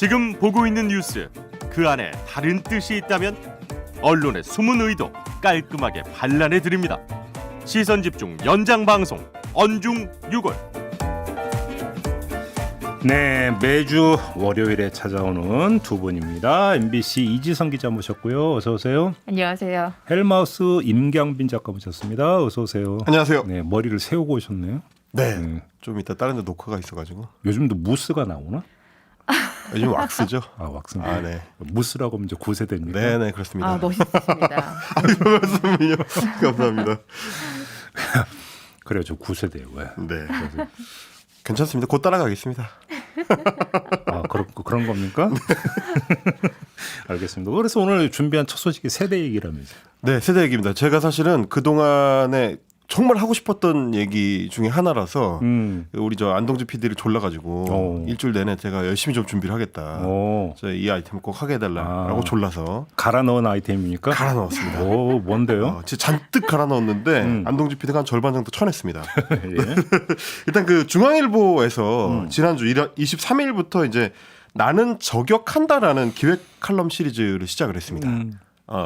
지금 보고 있는 뉴스, 그 안에 다른 뜻이 있다면 언론의 숨은 의도 깔끔하게 반란해 드립니다. 시선집중 연장방송 언중 6월. 네, 매주 월요일에 찾아오는 두 분입니다. MBC 이지성 기자 모셨고요. 어서 오세요. 안녕하세요. 헬마우스 임경빈 작가 모셨습니다. 어서 오세요. 안녕하세요. 네, 머리를 세우고 오셨네요. 네. 좀 이따 다른 데 녹화가 있어가지고. 요즘도 무스가 나오나? 요즘 왁스죠. 아, 왁스입니다. 아, 네. 무스라고 하면 이제 9세대입니까? 네네, 그렇습니다. 아, 멋있으십니다. 말씀이요. 감사합니다. 그래요, 저 9세대예요. 왜? 네. 괜찮습니다. 곧 따라가겠습니다. 아, 그런 겁니까? 알겠습니다. 그래서 오늘 준비한 첫 소식이 세대 얘기라면서요. 네, 세대 얘기입니다. 제가 사실은 그동안에 정말 하고 싶었던 얘기 중에 하나라서 우리 저 안동주 PD를 졸라가지고 일주일 내내 제가 열심히 좀 준비를 하겠다. 이 아이템 꼭 하게 해달라고 졸라서 갈아 넣은 아이템입니까? 갈아 넣었습니다. 오, 뭔데요? 진짜 잔뜩 갈아 넣었는데 안동주 PD가 한 절반 정도 쳐냈습니다. 예. 일단 그 중앙일보에서 지난주 23일부터 이제 나는 저격한다라는 기획 칼럼 시리즈를 시작을 했습니다.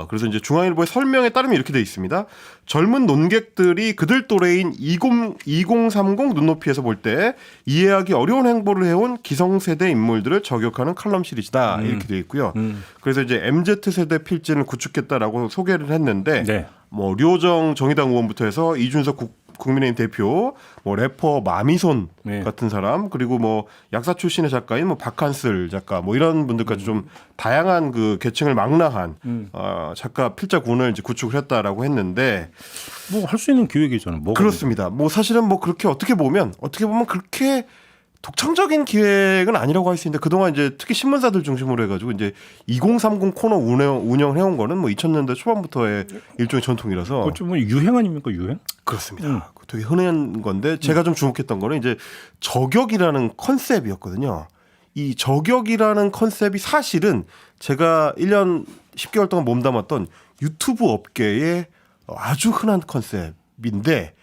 그래서 이제 중앙일보의 설명에 따르면 이렇게 돼 있습니다. 젊은 논객들이 그들 또래인 2030 눈높이에서 볼 때 이해하기 어려운 행보를 해온 기성세대 인물들을 저격하는 칼럼 시리즈다. 이렇게 돼 있고요. 그래서 이제 MZ세대 필진을 구축했다라고 소개를 했는데 네. 뭐 류호정 정의당 의원부터 해서 이준석 국민의힘 대표, 뭐 래퍼 마미손 네. 같은 사람, 그리고 뭐 약사 출신의 작가인 뭐 박한슬 작가, 뭐 이런 분들까지 좀 다양한 그 계층을 망라한 작가 필자군을 이제 구축을 했다라고 했는데, 뭐 할 수 있는 기획이잖아요. 그렇습니다. 뭐 사실은 뭐 그렇게 어떻게 보면 그렇게 독창적인 기획은 아니라고 할 수 있는데, 그동안 이제 특히 신문사들 중심으로 해가지고 이제 2030 코너 운영을 해온 거는 뭐 2000년대 초반부터의 일종의 전통이라서. 그거 좀 유행 아닙니까, 유행? 그렇습니다. 되게 흔한 건데 제가 좀 주목했던 거는 이제 저격이라는 컨셉이었거든요. 이 저격이라는 컨셉이 사실은 제가 1년 10개월 동안 몸담았던 유튜브 업계의 아주 흔한 컨셉인데,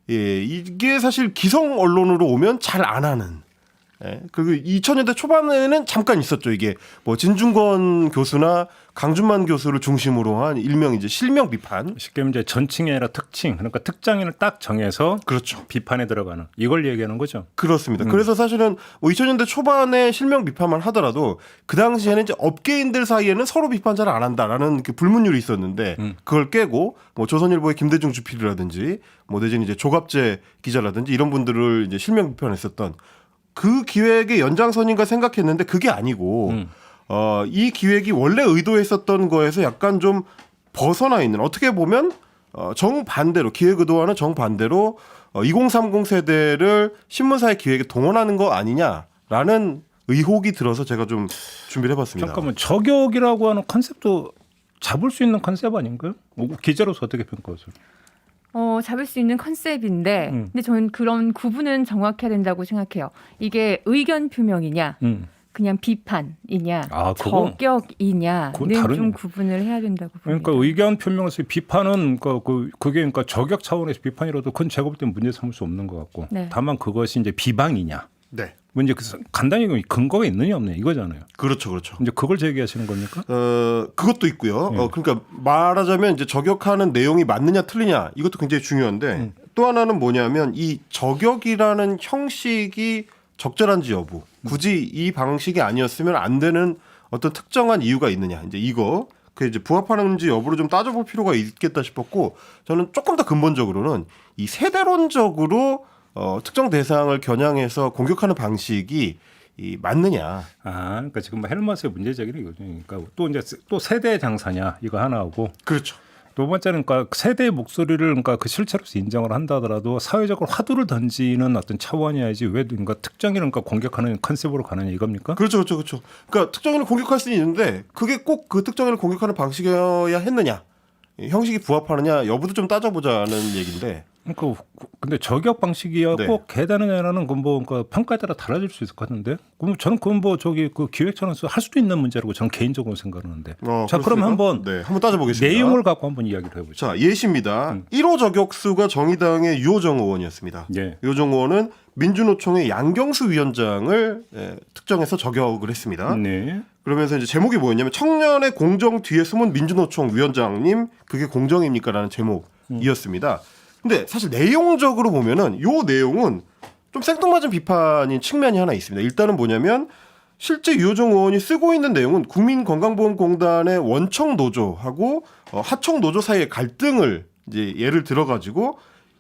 이게 사실 기성 언론으로 오면 잘 안 하는. 그리고 2000년대 초반에는 잠깐 있었죠. 이게 뭐 진중권 교수나 강준만 교수를 중심으로 한 일명 이제 실명 비판. 쉽게 말하면 이제 전칭이 아니라 특칭, 그러니까 특장인을 딱 정해서 그렇죠. 비판에 들어가는 이걸 얘기하는 거죠. 그렇습니다. 그래서 사실은 뭐 2000년대 초반에 실명 비판만 하더라도 그 당시에는 이제 업계인들 사이에는 서로 비판 잘 안 한다라는 그 불문율이 있었는데 그걸 깨고 뭐 조선일보의 김대중 주필이라든지 뭐 내지는 이제 조갑재 기자라든지 이런 분들을 이제 실명 비판했었던 그 기획의 연장선인가 생각했는데 그게 아니고 이 기획이 원래 의도했었던 거에서 약간 좀 벗어나 있는, 어떻게 보면 정반대로, 기획 의도와는 정반대로 2030 세대를 신문사의 기획에 동원하는 거 아니냐라는 의혹이 들어서 제가 좀 준비를 해봤습니다. 잠깐만, 저격이라고 하는 컨셉도 잡을 수 있는 컨셉 아닌가요? 기자로서 어떻게 평가하세요? 잡을 수 있는 컨셉인데, 근데 저는 그런 구분은 정확해야 된다고 생각해요. 이게 의견 표명이냐, 그냥 비판이냐, 저격이냐는 좀 구분을 해야 된다고 봅니다. 그러니까 의견 표명에서 비판은 그게 저격 차원에서 비판이라도 그건 제가 볼 때 문제 삼을 수 없는 것 같고, 네. 다만 그것이 이제 비방이냐. 네. 문제 간단히 근거가 있느냐 없느냐 이거잖아요. 그렇죠. 이제 그걸 제기하시는 겁니까? 그것도 있고요. 그러니까 말하자면 이제 저격하는 내용이 맞느냐 틀리냐 이것도 굉장히 중요한데 또 하나는 뭐냐면 이 저격이라는 형식이 적절한지 여부, 굳이 이 방식이 아니었으면 안 되는 어떤 특정한 이유가 있느냐, 이제 이거 그 이제 부합하는지 여부를 좀 따져볼 필요가 있겠다 싶었고, 저는 조금 더 근본적으로는 이 세대론적으로 특정 대상을 겨냥해서 공격하는 방식이 맞느냐. 그러니까 지금 헬머스의 문제적인 이거죠. 그러니까 또 세대 장사냐 이거 하나하고. 그렇죠. 두 번째는 그러니까 세대의 목소리를 그러니까 그 실체로서 인정을 한다 하더라도 사회적으로 화두를 던지는 어떤 차원이어야지 왜 그러니까 특정인을 그러니까 공격하는 컨셉으로 가느냐 이겁니까? 그렇죠. 그러니까 특정인을 공격할 수는 있는데 그게 꼭 그 특정인을 공격하는 방식이어야 했느냐, 형식이 부합하느냐 여부도 좀 따져보자는 얘기인데. 그러니까 근데 저격 방식이야 네. 꼭 계단이냐는 건 뭐 그러니까 평가에 따라 달라질 수 있을 것 같은데. 그럼 저는 그건 뭐 저기 그 기획처에서 할 수도 있는 문제라고 저는 개인적으로 생각하는데. 자, 그럼 한번 따져보겠습니다. 내용을 갖고 한번 이야기를 해보죠. 자, 예시입니다. 1호 저격수가 정의당의 유호정 의원이었습니다. 예. 유호정 의원은 민주노총의 양경수 위원장을 특정해서 저격을 했습니다. 네. 그러면서 이제 제목이 뭐였냐면 청년의 공정 뒤에 숨은 민주노총 위원장님 그게 공정입니까라는 제목이었습니다. 근데 사실 내용적으로 보면은 요 내용은 좀 생뚱맞은 비판인 측면이 하나 있습니다. 일단은 뭐냐면 실제 유호정 의원이 쓰고 있는 내용은 국민건강보험공단의 원청 노조하고 하청 노조 사이의 갈등을 이제 예를 들어가지고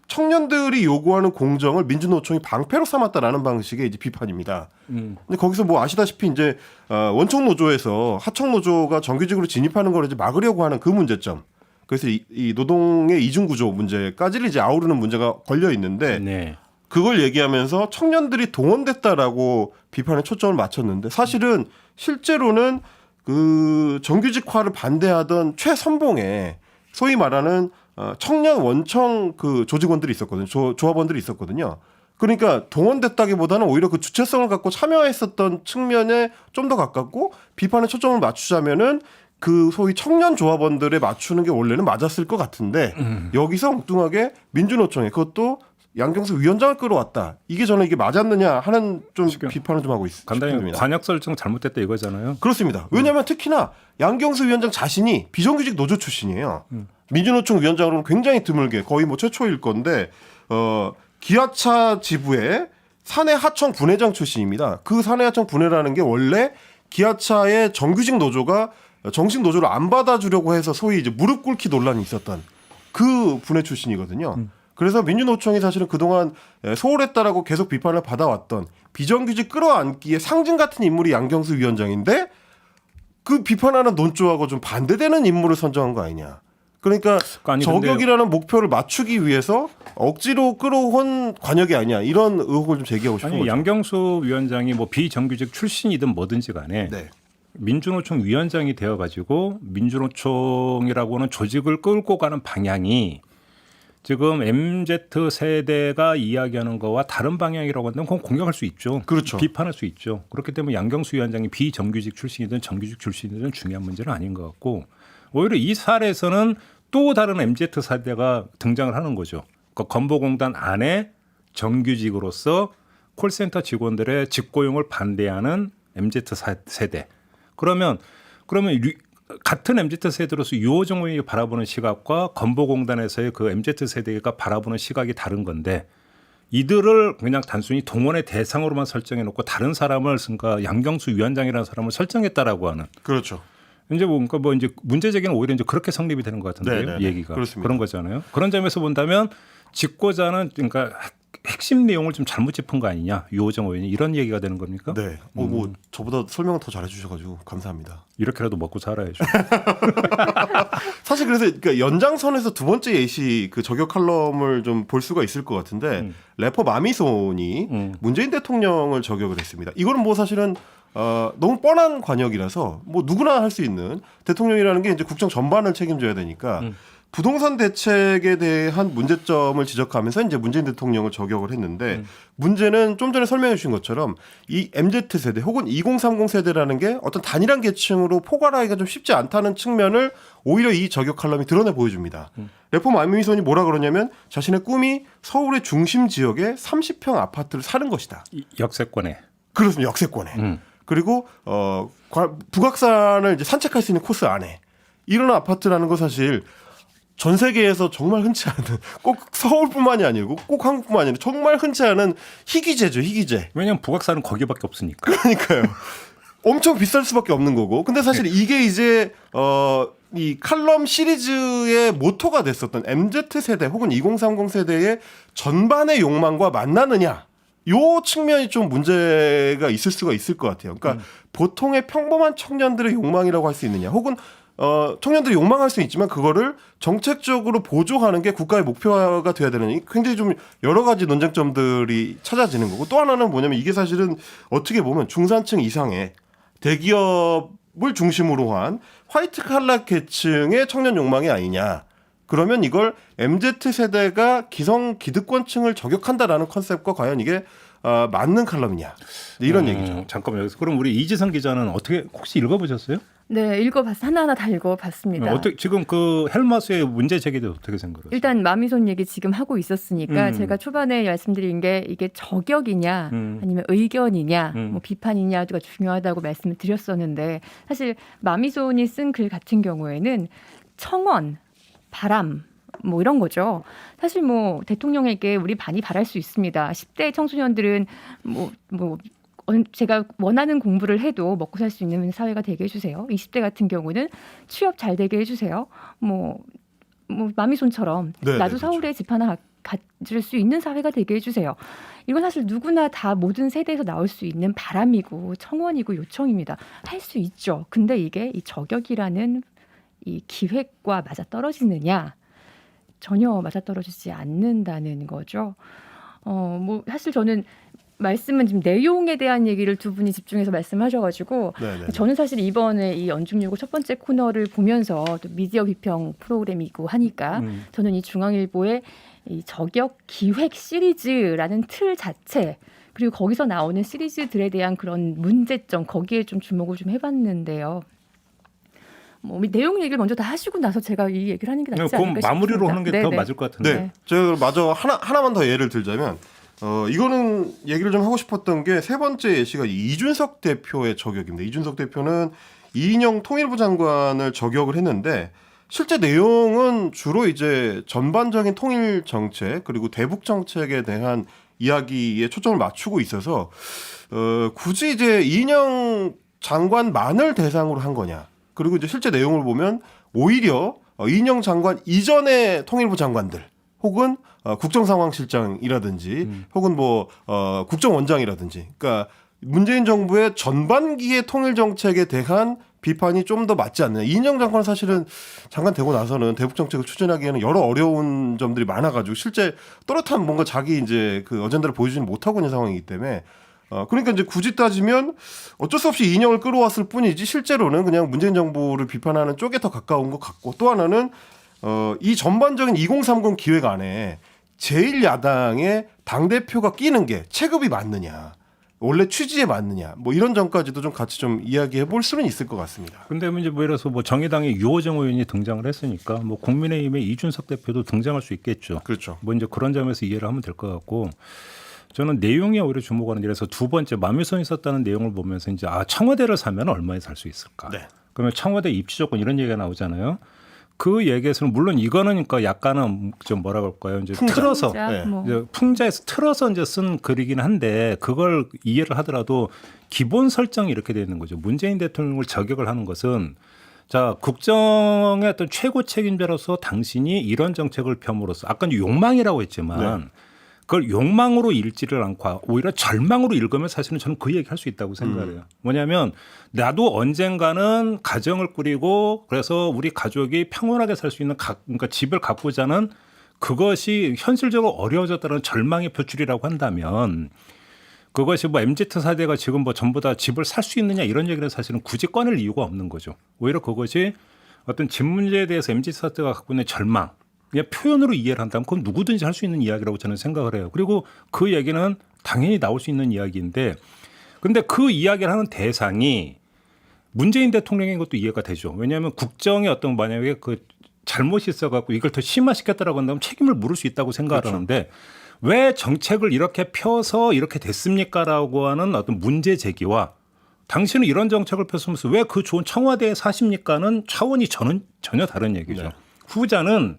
청년들이 요구하는 공정을 민주노총이 방패로 삼았다라는 방식의 이제 비판입니다. 근데 거기서 뭐 아시다시피 이제 원청 노조에서 하청 노조가 정규직으로 진입하는 걸 이제 막으려고 하는 그 문제점. 그래서 이 노동의 이중 구조 문제까지를 이제 아우르는 문제가 걸려 있는데 네. 그걸 얘기하면서 청년들이 동원됐다라고 비판에 초점을 맞췄는데 사실은 실제로는 그 정규직화를 반대하던 최선봉에 소위 말하는 청년 원청 그 조직원들이 있었거든요. 조합원들이 있었거든요. 그러니까 동원됐다기보다는 오히려 그 주체성을 갖고 참여했었던 측면에 좀 더 가깝고 비판에 초점을 맞추자면은 그 소위 청년 조합원들에 맞추는 게 원래는 맞았을 것 같은데 여기서 엉뚱하게 민주노총에 그것도 양경수 위원장을 끌어왔다. 이게 저는 이게 맞았느냐 하는 좀 비판을 좀 하고 있습니다. 간단히 관역 설정 잘못됐다 이거잖아요. 그렇습니다. 왜냐하면 특히나 양경수 위원장 자신이 비정규직 노조 출신이에요. 민주노총 위원장으로는 굉장히 드물게 거의 뭐 최초일 건데 기아차 지부의 사내 하청 분회장 출신입니다. 그 사내 하청 분회라는 게 원래 기아차의 정규직 노조가 정식 노조를 안 받아주려고 해서 소위 이제 무릎 꿇기 논란이 있었던 그 분회 출신이거든요. 그래서 민주노총이 사실은 그동안 소홀했다라고 계속 비판을 받아왔던 비정규직 끌어안기의 상징 같은 인물이 양경수 위원장인데 그 비판하는 논조하고 좀 반대되는 인물을 선정한 거 아니냐. 그러니까 아니, 저격이라는 목표를 맞추기 위해서 억지로 끌어온 관역이 아니야. 이런 의혹을 좀 제기하고 싶은 아니 거죠. 양경수 위원장이 뭐 비정규직 출신이든 뭐든지 간에 네. 민주노총 위원장이 되어가지고 민주노총이라고 하는 조직을 끌고 가는 방향이 지금 MZ 세대가 이야기하는 거와 다른 방향이라고 한다면 그건 공격할 수 있죠. 그렇죠. 비판할 수 있죠. 그렇기 때문에 양경수 위원장이 비정규직 출신이든 정규직 출신이든 중요한 문제는 아닌 것 같고 오히려 이 사례에서는 또 다른 MZ 세대가 등장을 하는 거죠. 그러니까 건보공단 안에 정규직으로서 콜센터 직원들의 직고용을 반대하는 MZ 세대. 그러면 같은 MZ 세대로서 유호정 의원이 바라보는 시각과 건보공단에서의 그 MZ 세대가 바라보는 시각이 다른 건데 이들을 그냥 단순히 동원의 대상으로만 설정해 놓고 다른 사람을 그러니까 양경수 위원장이라는 사람을 설정했다라고 하는 그렇죠. 이제 그러니까 뭐 이제 문제 제기는 오히려 이제 그렇게 성립이 되는 것 같은데요. 네네네. 얘기가 그렇습니다. 그런 거잖아요. 그런 점에서 본다면 직고자는 그러니까 핵심 내용을 좀 잘못 짚은 거 아니냐 유호정 의원이 이런 얘기가 되는 겁니까? 네. 뭐 저보다 설명을 더 잘해주셔가지고 감사합니다. 이렇게라도 먹고 살아야죠. 사실 그래서 그러니까 연장선에서 두 번째 예시 그 저격 칼럼을 좀 볼 수가 있을 것 같은데 래퍼 마미손이 문재인 대통령을 저격을 했습니다. 이거는 뭐 사실은 너무 뻔한 관역이라서 뭐 누구나 할 수 있는 대통령이라는 게 이제 국정 전반을 책임져야 되니까 부동산 대책에 대한 문제점을 지적하면서 이제 문재인 대통령을 저격을 했는데 문제는 좀 전에 설명해 주신 것처럼 이 MZ 세대 혹은 2030 세대라는 게 어떤 단일한 계층으로 포괄하기가 좀 쉽지 않다는 측면을 오히려 이 저격 칼럼이 드러내 보여줍니다. 래퍼 마미손이 뭐라 그러냐면 자신의 꿈이 서울의 중심 지역에 30평 아파트를 사는 것이다. 역세권에. 그렇습니다. 역세권에. 그리고 북악산을 이제 산책할 수 있는 코스 안에 이런 아파트라는 거 사실 전 세계에서 정말 흔치 않은 꼭 서울뿐만이 아니고 꼭 한국뿐만이 아니라 정말 흔치 않은 희귀제죠. 희귀제. 왜냐하면 북악산은 거기밖에 없으니까. 그러니까요. 엄청 비쌀 수밖에 없는 거고. 근데 사실 이게 이제 이 칼럼 시리즈의 모토가 됐었던 MZ 세대 혹은 2030 세대의 전반의 욕망과 만나느냐. 요 측면이 좀 문제가 있을 수가 있을 것 같아요. 그러니까 보통의 평범한 청년들의 욕망이라고 할 수 있느냐. 혹은 청년들이 욕망할 수 있지만 그거를 정책적으로 보조하는 게 국가의 목표가 돼야 되는 굉장히 좀 여러 가지 논쟁점들이 찾아지는 거고 또 하나는 뭐냐면 이게 사실은 어떻게 보면 중산층 이상의 대기업을 중심으로 한 화이트 칼라 계층의 청년 욕망이 아니냐. 그러면 이걸 MZ세대가 기성 기득권층을 저격한다라는 컨셉과 과연 이게 맞는 칼럼이냐 이런 얘기죠. 잠깐만요. 그럼 우리 이지선 기자는 어떻게 혹시 읽어보셨어요? 네, 읽어봤어요. 하나하나 다 읽어봤습니다. 어떻게 지금 그 헬마스의 문제 제기도 어떻게 생각하세요? 일단 마미손 얘기 지금 하고 있었으니까 제가 초반에 말씀드린 게 이게 저격이냐 아니면 의견이냐 뭐 비판이냐가 중요하다고 말씀을 드렸었는데 사실 마미손이 쓴 글 같은 경우에는 청원, 바람 뭐 이런 거죠. 사실 뭐 대통령에게 우리 많이 바랄 수 있습니다. 10대 청소년들은 뭐 제가 원하는 공부를 해도 먹고 살 수 있는 사회가 되게 해주세요. 20대 같은 경우는 취업 잘 되게 해주세요. 뭐 마미손처럼 네, 나도 네, 서울에 집 하나 가질 수 있는 사회가 되게 해주세요. 이건 사실 누구나 다 모든 세대에서 나올 수 있는 바람이고 청원이고 요청입니다. 할 수 있죠. 근데 이게 이 저격이라는 이 기획과 맞아떨어지느냐? 전혀 맞아떨어지지 않는다는 거죠. 뭐 사실 저는 말씀은 지금 내용에 대한 얘기를 두 분이 집중해서 말씀하셔가지고 저는 사실 이번에 이 언중유고 첫 번째 코너를 보면서 또 미디어 비평 프로그램이고 하니까 저는 이 중앙일보의 이 저격 기획 시리즈라는 틀 자체 그리고 거기서 나오는 시리즈들에 대한 그런 문제점 거기에 좀 주목을 좀 해봤는데요. 뭐 내용 얘기를 먼저 다 하시고 나서 제가 이 얘기를 하는 게 낫지 않을까 싶습니다. 마무리로 하는 게 더 맞을 것 같은데. 네, 제가 마저 하나만 더 예를 들자면 이거는 얘기를 좀 하고 싶었던 게 세 번째 예시가 이준석 대표의 저격입니다. 이준석 대표는 이인영 통일부 장관을 저격을 했는데 실제 내용은 주로 이제 전반적인 통일 정책 그리고 대북 정책에 대한 이야기에 초점을 맞추고 있어서 굳이 이제 이인영 장관만을 대상으로 한 거냐. 그리고 이제 실제 내용을 보면 오히려 이인영 장관 이전의 통일부 장관들 혹은 국정상황실장이라든지 혹은 뭐 국정원장이라든지 그러니까 문재인 정부의 전반기의 통일 정책에 대한 비판이 좀 더 맞지 않느냐. 이인영 장관은 사실은 장관 되고 나서는 대북 정책을 추진하기에는 여러 어려운 점들이 많아가지고 실제 또렷한 뭔가 자기 이제 그 어젠다를 보여주지 못하고 있는 상황이기 때문에 그러니까 이제 굳이 따지면 어쩔 수 없이 이인영을 끌어왔을 뿐이지 실제로는 그냥 문재인 정부를 비판하는 쪽에 더 가까운 것 같고 또 하나는 이 전반적인 2030 기획 안에 제1야당의 당대표가 끼는 게 체급이 맞느냐. 원래 취지에 맞느냐 뭐 이런 점까지도 좀 같이 좀 이야기해 볼 수는 있을 것 같습니다. 근데 이제 뭐 예를 들어서 뭐 정의당의 유호정 의원이 등장을 했으니까 뭐 국민의힘의 이준석 대표도 등장할 수 있겠죠. 그렇죠. 뭐 이제 그런 점에서 이해를 하면 될 것 같고 저는 내용에 오히려 주목하는 일에서 두 번째 마미손이 썼다는 내용을 보면서 이제 청와대를 사면 얼마에 살 수 있을까? 네. 그러면 청와대 입지 조건 이런 얘기가 나오잖아요. 그 얘기에서는 물론 이거는 그러니까 약간은 좀 뭐라 그럴까요? 이제 틀어서 이제 풍자에서 틀어서 이제 쓴 글이긴 한데 그걸 이해를 하더라도 기본 설정이 이렇게 되는 거죠. 문재인 대통령을 저격을 하는 것은 자 국정의 어떤 최고 책임자로서 당신이 이런 정책을 펴므로써 아까 욕망이라고 했지만 그걸 욕망으로 읽지를 않고 오히려 절망으로 읽으면 사실은 저는 그 얘기할 수 있다고 생각해요. 뭐냐면 나도 언젠가는 가정을 꾸리고 그래서 우리 가족이 평온하게 살 수 있는 그러니까 집을 갖고자 하는 그것이 현실적으로 어려워졌다는 절망의 표출이라고 한다면 그것이 뭐 MZ세대가 지금 뭐 전부 다 집을 살 수 있느냐 이런 얘기는 사실은 굳이 꺼낼 이유가 없는 거죠. 오히려 그것이 어떤 집 문제에 대해서 MZ세대가 갖고 있는 절망 그냥 표현으로 이해를 한다면 그건 누구든지 할 수 있는 이야기라고 저는 생각을 해요. 그리고 그 얘기는 당연히 나올 수 있는 이야기인데 근데 그 이야기를 하는 대상이 문재인 대통령인 것도 이해가 되죠. 왜냐하면 국정에 어떤 만약에 그 잘못이 있어갖고 이걸 더 심화시켰다라고 한다면 책임을 물을 수 있다고 생각을 하는데 왜 정책을 이렇게 펴서 이렇게 됐습니까라고 하는 어떤 문제 제기와 당신은 이런 정책을 폈으면서 왜 그 좋은 청와대에 사십니까는 차원이 전혀 다른 얘기죠. 후자는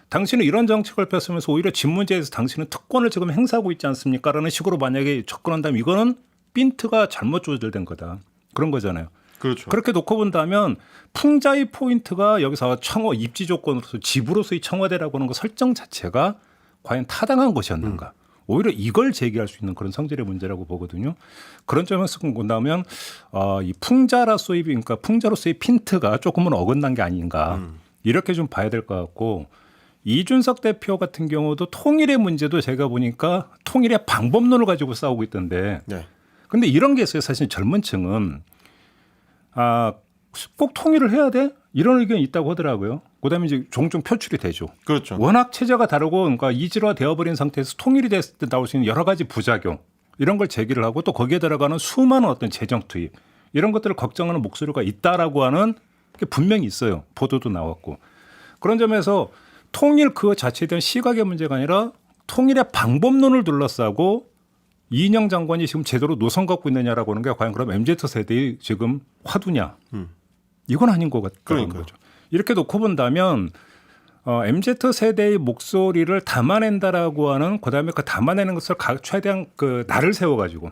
당신은 이런 정책을 폈으면서 오히려 집 문제에서 당신은 특권을 지금 행사하고 있지 않습니까라는 식으로 만약에 접근한다면 이거는 핀트가 잘못 조절된 거다. 그런 거잖아요. 그렇죠. 그렇게 놓고 본다면 풍자의 포인트가 여기서 입지 조건으로서 집으로서의 청와대라고 하는 거 설정 자체가 과연 타당한 것이었는가. 오히려 이걸 제기할 수 있는 그런 성질의 문제라고 보거든요. 그런 점에서 본다면 이 풍자로서의 그러니까 풍자로서의 핀트가 조금은 어긋난 게 아닌가. 이렇게 좀 봐야 될 것 같고 이준석 대표 같은 경우도 통일의 문제도 제가 보니까 통일의 방법론을 가지고 싸우고 있던데 근데 이런 게 있어요. 사실 젊은 층은 꼭 통일을 해야 돼? 이런 의견이 있다고 하더라고요. 그다음에 이제 종종 표출이 되죠. 그렇죠. 워낙 체제가 다르고 그러니까 이질화 되어버린 상태에서 통일이 됐을 때 나올 수 있는 여러 가지 부작용 이런 걸 제기를 하고 또 거기에 들어가는 수많은 어떤 재정 투입 이런 것들을 걱정하는 목소리가 있다라고 하는 게 분명히 있어요. 보도도 나왔고 그런 점에서 통일 그 자체에 대한 시각의 문제가 아니라 통일의 방법론을 둘러싸고 이인영 장관이 지금 제대로 노선 갖고 있느냐라고 하는 게 과연 그럼 MZ세대의 지금 화두냐. 이건 아닌 것 같다는 거죠. 이렇게 놓고 본다면 MZ세대의 목소리를 담아낸다라고 하는 그다음에 그 담아내는 것을 최대한 그 날을 세워가지고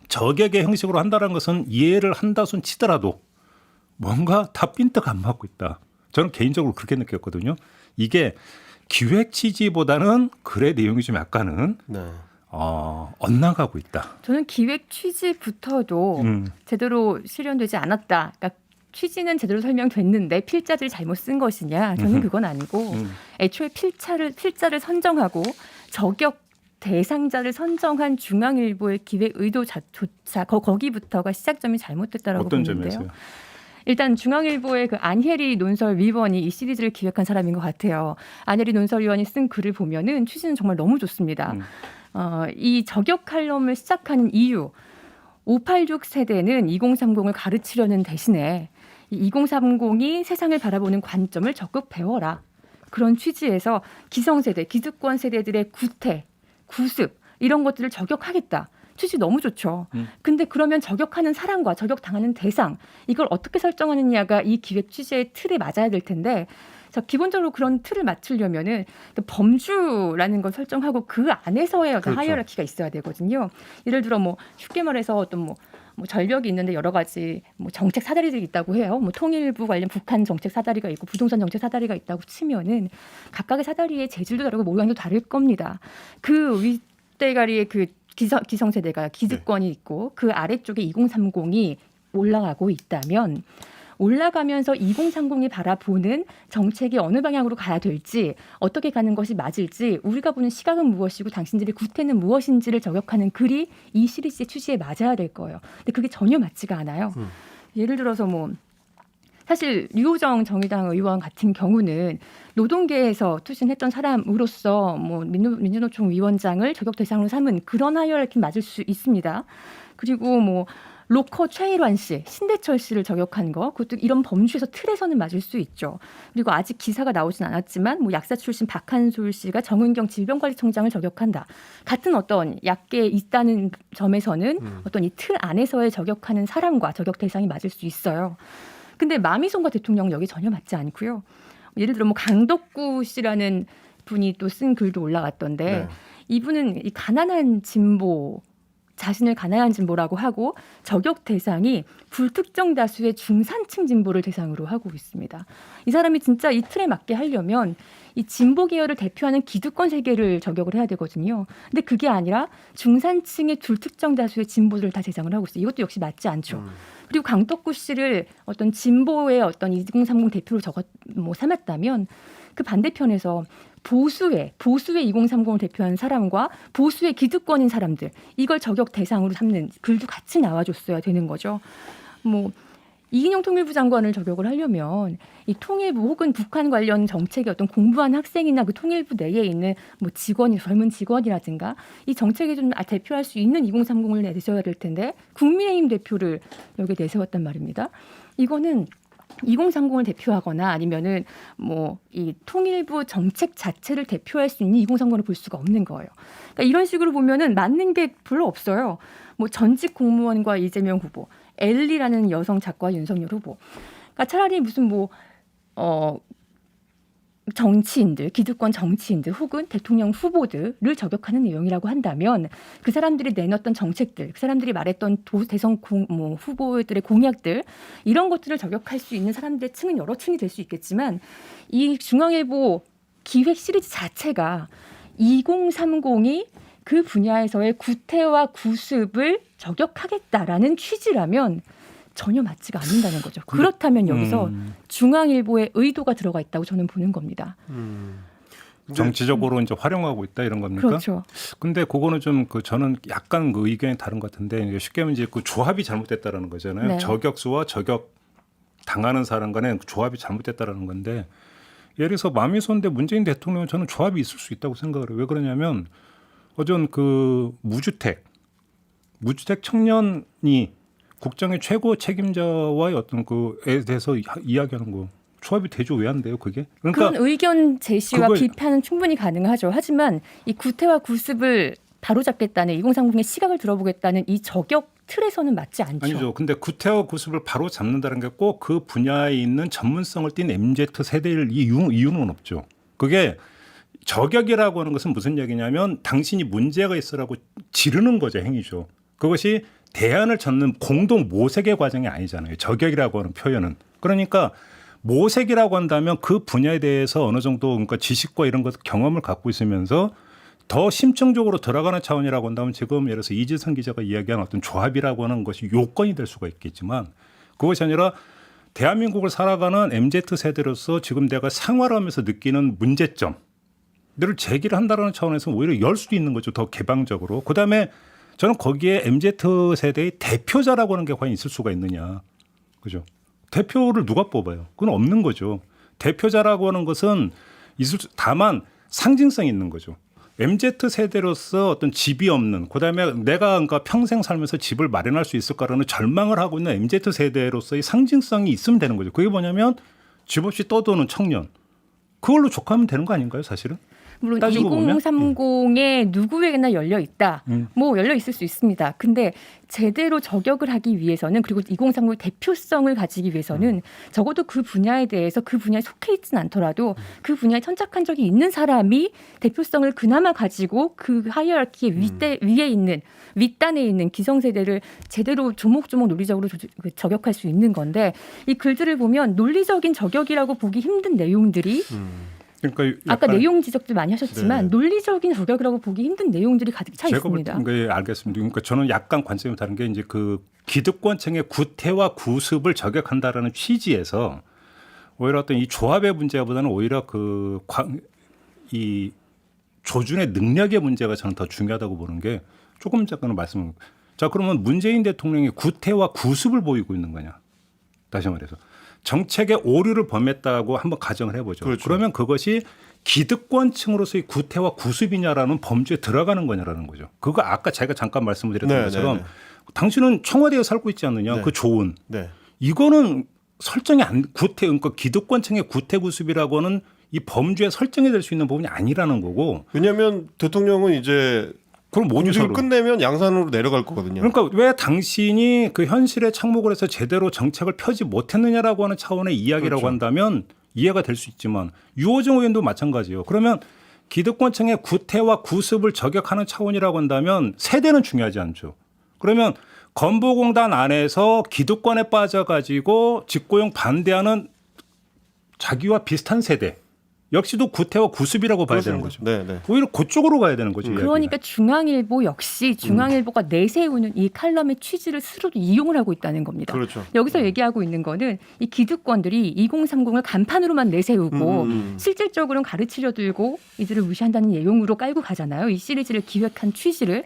저격의 형식으로 한다는 것은 이해를 한다손 치더라도 뭔가 다 핀트가 안 맞고 있다. 저는 개인적으로 그렇게 느꼈거든요. 이게 기획 취지보다는 글의 내용이 좀 약간은 네. 엇나가고 있다. 저는 기획 취지부터도 제대로 실현되지 않았다. 그러니까 취지는 제대로 설명됐는데 필자들이 잘못 쓴 것이냐? 저는 그건 아니고 애초에 필자를 선정하고 저격 대상자를 선정한 중앙일보의 기획 의도조차 거기부터가 시작점이 잘못됐다라고 어떤 보는데요. 점에서요? 일단 중앙일보의 그 안혜리 논설위원이 이 시리즈를 기획한 사람인 것 같아요. 안혜리 논설위원이 쓴 글을 보면은 취지는 정말 너무 좋습니다. 이 저격 칼럼을 시작하는 이유 586 세대는 2030을 가르치려는 대신에 2030이 세상을 바라보는 관점을 적극 배워라. 그런 취지에서 기성세대, 기득권 세대들의 구태, 구습 이런 것들을 저격하겠다. 취지 너무 좋죠. 근데 그러면 저격하는 사람과 저격당하는 대상 이걸 어떻게 설정하느냐가 이 기획 취지의 틀에 맞아야 될 텐데 기본적으로 그런 틀을 맞추려면은 범주라는 걸 설정하고 그 안에서의 어떤 그렇죠. 하이어라키가 있어야 되거든요. 예를 들어 뭐 쉽게 말해서 어떤 뭐 절벽이 있는데 여러 가지 뭐 정책 사다리들이 있다고 해요. 뭐 통일부 관련 북한 정책 사다리가 있고 부동산 정책 사다리가 있다고 치면은 각각의 사다리의 재질도 다르고 모양도 다를 겁니다. 그 윗대가리의 그 기성세대가 기득권이 있고 그 아래쪽에 2030이 올라가고 있다면 올라가면서 2030이 바라보는 정책이 어느 방향으로 가야 될지 어떻게 가는 것이 맞을지 우리가 보는 시각은 무엇이고 당신들의 구태는 무엇인지를 저격하는 글이 이 시리즈의 취지에 맞아야 될 거예요. 근데 그게 전혀 맞지가 않아요. 예를 들어서 뭐 사실 류호정 정의당 의원 같은 경우는 노동계에서 투신했던 사람으로서 뭐 민주노총 위원장을 저격 대상으로 삼은 그런 하이어라키 맞을 수 있습니다. 그리고 뭐 로커 최일환 씨, 신대철 씨를 저격한 거, 그것도 이런 범주에서 틀에서는 맞을 수 있죠. 그리고 아직 기사가 나오진 않았지만 뭐 약사 출신 박한솔 씨가 정은경 질병관리청장을 저격한다. 같은 어떤 약계에 있다는 점에서는 어떤 이 틀 안에서의 저격하는 사람과 저격 대상이 맞을 수 있어요. 근데 마미송과 대통령은 여기 전혀 맞지 않고요. 예를 들어 뭐 강덕구 씨라는 분이 또 쓴 글도 올라갔던데 네. 이분은 이 가난한 진보 자신을 가난한 진보라고 하고 저격 대상이 불특정 다수의 중산층 진보를 대상으로 하고 있습니다. 이 사람이 진짜 이 틀에 맞게 하려면 이 진보 계열을 대표하는 기득권 세계를 저격을 해야 되거든요. 근데 그게 아니라 중산층의 불특정 다수의 진보들을 다 대상을 하고 있어요. 이것도 역시 맞지 않죠. 그리고 강덕구 씨를 어떤 진보의 어떤 2030 대표로 삼았다면 그 반대편에서 보수의 2030을 대표하는 사람과 보수의 기득권인 사람들 이걸 저격 대상으로 삼는 글도 같이 나와줬어야 되는 거죠. 뭐 이인영 통일부 장관을 저격을 하려면 이 통일부 혹은 북한 관련 정책의 어떤 공부한 학생이나 그 통일부 내에 있는 뭐 직원이 젊은 직원이라든가 이 정책에 좀 대표할 수 있는 2030을 내세워야 될 텐데 국민의힘 대표를 여기에 내세웠단 말입니다. 이거는 2030을 대표하거나 아니면은 뭐 이 통일부 정책 자체를 대표할 수 있는 2030을 볼 수가 없는 거예요. 그러니까 이런 식으로 보면은 맞는 게 별로 없어요. 뭐 전직 공무원과 이재명 후보, 엘리라는 여성 작가와 윤석열 후보. 그러니까 차라리 무슨 정치인들, 기득권 정치인들 혹은 대통령 후보들을 저격하는 내용이라고 한다면 그 사람들이 내놨던 정책들, 그 사람들이 말했던 대선 후보들의 공약들 이런 것들을 저격할 수 있는 사람들의 층은 여러 층이 될 수 있겠지만 이 중앙일보 기획 시리즈 자체가 2030이 그 분야에서의 구태와 구습을 저격하겠다라는 취지라면 전혀 맞지가 않는다는 거죠. 그렇다면 여기서 중앙일보의 의도가 들어가 있다고 저는 보는 겁니다. 정치적으로 이제 활용하고 있다 이런 겁니까? 그렇죠. 근데 그거는 좀 저는 약간 그 의견이 다른 것 같은데 쉽게 하면 이제 그 조합이 잘못됐다라는 거잖아요. 네. 저격수와 저격 당하는 사람 간의 조합이 잘못됐다라는 건데 예를 들어서 마미손 대 문재인 대통령은 저는 조합이 있을 수 있다고 생각을 해요. 왜 그러냐면 어전 그 무주택 청년이 국정의 최고 책임자와의 어떤 그에 대해서 이야기하는 거 조합이 되죠. 왜 안 돼요, 그게? 그러니까 그런 의견 제시와 비판은 충분히 가능하죠. 하지만 이 구태와 구습을 바로잡겠다는 2030의 시각을 들어보겠다는 이 저격 틀에서는 맞지 않죠. 아니죠. 근데 구태와 구습을 바로 잡는다는 게 꼭 그 분야에 있는 전문성을 띈 MZ 세대일 이유는 없죠. 그게 저격이라고 하는 것은 무슨 얘기냐면 당신이 문제가 있어라고 지르는 거죠. 행위죠. 그것이 대안을 찾는 공동 모색의 과정이 아니잖아요. 저격이라고 하는 표현은. 그러니까 모색이라고 한다면 그 분야에 대해서 어느 정도 그러니까 지식과 이런 것 경험을 갖고 있으면서 더 심층적으로 들어가는 차원이라고 한다면 지금 예를 들어서 이지선 기자가 이야기한 어떤 조합이라고 하는 것이 요건이 될 수가 있겠지만 그것이 아니라 대한민국을 살아가는 MZ세대로서 지금 내가 생활하면서 느끼는 문제점들을 제기를 한다는 차원에서 오히려 열 수도 있는 거죠. 더 개방적으로. 그다음에 저는 거기에 MZ세대의 대표자라고 하는 게 과연 있을 수가 있느냐. 그죠? 대표를 누가 뽑아요? 그건 없는 거죠. 대표자라고 하는 것은 다만 상징성이 있는 거죠. MZ세대로서 어떤 집이 없는, 그다음에 내가 그러니까 평생 살면서 집을 마련할 수 있을까라는 절망을 하고 있는 MZ세대로서의 상징성이 있으면 되는 거죠. 그게 뭐냐면 집 없이 떠도는 청년. 그걸로 족하면 되는 거 아닌가요, 사실은? 물론 2030에 누구에게나 열려 있다. 뭐 열려 있을 수 있습니다. 근데 제대로 저격을 하기 위해서는 그리고 2030의 대표성을 가지기 위해서는 적어도 그 분야에 대해서 그 분야에 속해 있지는 않더라도 그 분야에 천착한 적이 있는 사람이 대표성을 그나마 가지고 그 하이어라키의 위에 있는 윗단에 있는 기성세대를 제대로 조목조목 논리적으로 저격할 수 있는 건데 이 글들을 보면 논리적인 저격이라고 보기 힘든 내용들이 그러니까 아까 내용 지적들 많이 하셨지만 네. 논리적인 저격이라고 보기 힘든 내용들이 가득 차 있습니다. 네, 알겠습니다. 그러니까 저는 약간 관점이 다른 게 이제 그 기득권층의 구태와 구습을 저격한다라는 취지에서 오히려 어떤 이 조합의 문제보다는 오히려 이 조준의 능력의 문제가 저는 더 중요하다고 보는 게 조금 잠깐 말씀. 자, 그러면 문재인 대통령이 구태와 구습을 보이고 있는 거냐? 다시 말해서. 정책의 오류를 범했다고 한번 가정을 해보죠. 그렇죠. 그러면 그것이 기득권층으로서의 구태와 구습이냐라는 범주에 들어가는 거냐라는 거죠. 그거 아까 제가 잠깐 말씀드렸던 것처럼 당신은 청와대에 살고 있지 않느냐. 그 조언. 이거는 설정이 구태, 그러니까 기득권층의 구태 구습이라고는 이 범주에 설정이 될 수 있는 부분이 아니라는 거고. 왜냐하면 대통령은 이제 그럼 공직을 끝내면 양산으로 내려갈 거거든요. 그러니까 왜 당신이 그 현실에 착목을 해서 제대로 정책을 펴지 못했느냐라고 하는 차원의 이야기라고 한다면 이해가 될 수 있지만 유호정 의원도 마찬가지예요. 그러면 기득권층의 구태와 구습을 저격하는 차원이라고 한다면 세대는 중요하지 않죠. 그러면 건보공단 안에서 기득권에 빠져가지고 직고용 반대하는 자기와 비슷한 세대. 역시도 구태와 구습이라고 봐야 되는 거죠. 오히려 그쪽으로 가야 되는 거죠. 그러니까 중앙일보 역시 중앙일보가 내세우는 이 칼럼의 취지를 스스로도 이용을 하고 있다는 겁니다. 그렇죠. 여기서 얘기하고 있는 거는 이 기득권들이 2030을 간판으로만 내세우고 실질적으로는 가르치려 들고 이들을 무시한다는 내용으로 깔고 가잖아요. 이 시리즈를 기획한 취지를.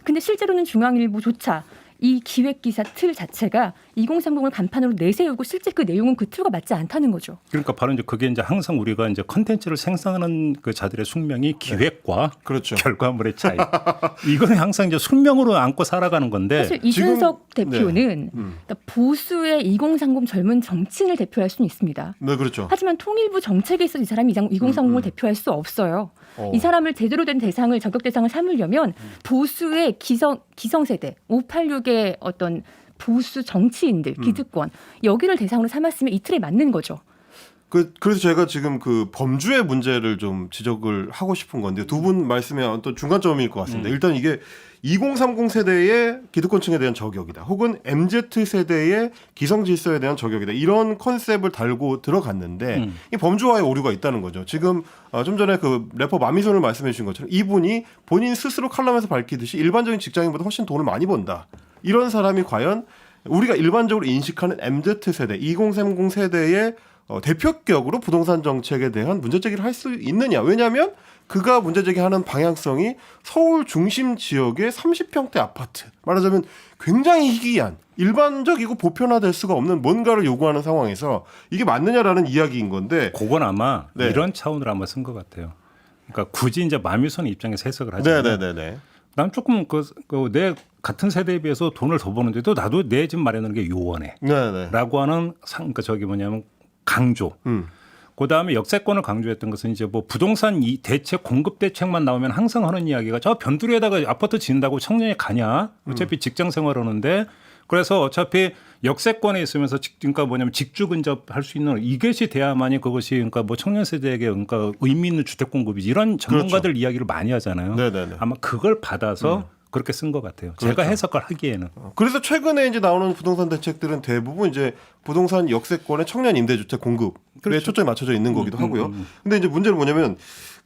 근데 실제로는 중앙일보조차 이 기획기사 틀 자체가 2030을 간판으로 내세우고 실제 그 내용은 그 틀과 맞지 않다는 거죠. 그러니까 바로 이제 그게 이제 항상 우리가 이제 컨텐츠를 생성하는 그 자들의 숙명이 기획과 그렇죠. 결과물의 차이. 이거는 항상 이제 숙명으로 안고 살아가는 건데. 사실 이준석 대표는 그러니까 보수의 2030 젊은 정치인을 대표할 수는 있습니다. 네, 그렇죠. 하지만 통일부 정책에 있어서 이 사람이 2030을 대표할 수 없어요. 이 사람을 제대로 된 대상을 저격 대상을 삼으려면 보수의 기성세대 586의 어떤 보수 정치인들 기득권 여기를 대상으로 삼았으면 이 틀에 맞는 거죠. 그래서 제가 지금 그 범주의 문제를 좀 지적을 하고 싶은 건데 두 분 말씀에 어떤 중간점일 것 같습니다. 일단 이게 2030 세대의 기득권층에 대한 저격이다. 혹은 MZ 세대의 기성 질서에 대한 저격이다. 이런 컨셉을 달고 들어갔는데 이 범주와의 오류가 있다는 거죠. 지금 좀 전에 그 래퍼 마미손을 말씀해 주신 것처럼 이분이 본인 스스로 칼럼에서 밝히듯이 일반적인 직장인보다 훨씬 돈을 많이 번다. 이런 사람이 과연 우리가 일반적으로 인식하는 MZ 세대, 2030 세대의 대표격으로 부동산 정책에 대한 문제 제기를 할 수 있느냐. 왜냐하면 그가 문제 제기하는 방향성이 서울 중심 지역의 30평대 아파트, 말하자면 굉장히 희귀한 일반적이고 보편화될 수가 없는 뭔가를 요구하는 상황에서 이게 맞느냐라는 이야기인 건데, 그건 아마 네. 이런 차원으로 아마 쓴 것 같아요. 그러니까 굳이 이제 마미손 입장에서 해석을 하자면 네네네네. 난 조금 내 같은 세대에 비해서 돈을 더 버는데도 나도 내 집 마련하는 게 요원해. 네네. 라고 하는 그러니까 저기 뭐냐면 강조. 그다음에 역세권을 강조했던 것은 이제 뭐 부동산 이 대책 공급 대책만 나오면 항상 하는 이야기가 저 변두리에다가 아파트 지은다고 청년이 가냐? 어차피 직장 생활하는데 그래서 어차피 역세권에 있으면서 그러니까 뭐냐면 직주 근접할 수 있는 이것이 돼야만이 그것이 그러니까 뭐 청년 세대에게 그러니까 의미 있는 주택 공급이지 이런 전문가들 그렇죠. 이야기를 많이 하잖아요. 네네네. 아마 그걸 받아서 그렇게 쓴 것 같아요. 그렇죠. 제가 해석을 하기에는. 그래서 최근에 이제 나오는 부동산 대책들은 대부분 이제 부동산 역세권의 청년 임대주택 공급에 그렇죠. 초점이 맞춰져 있는 거기도 하고요. 근데 이제 문제는 뭐냐면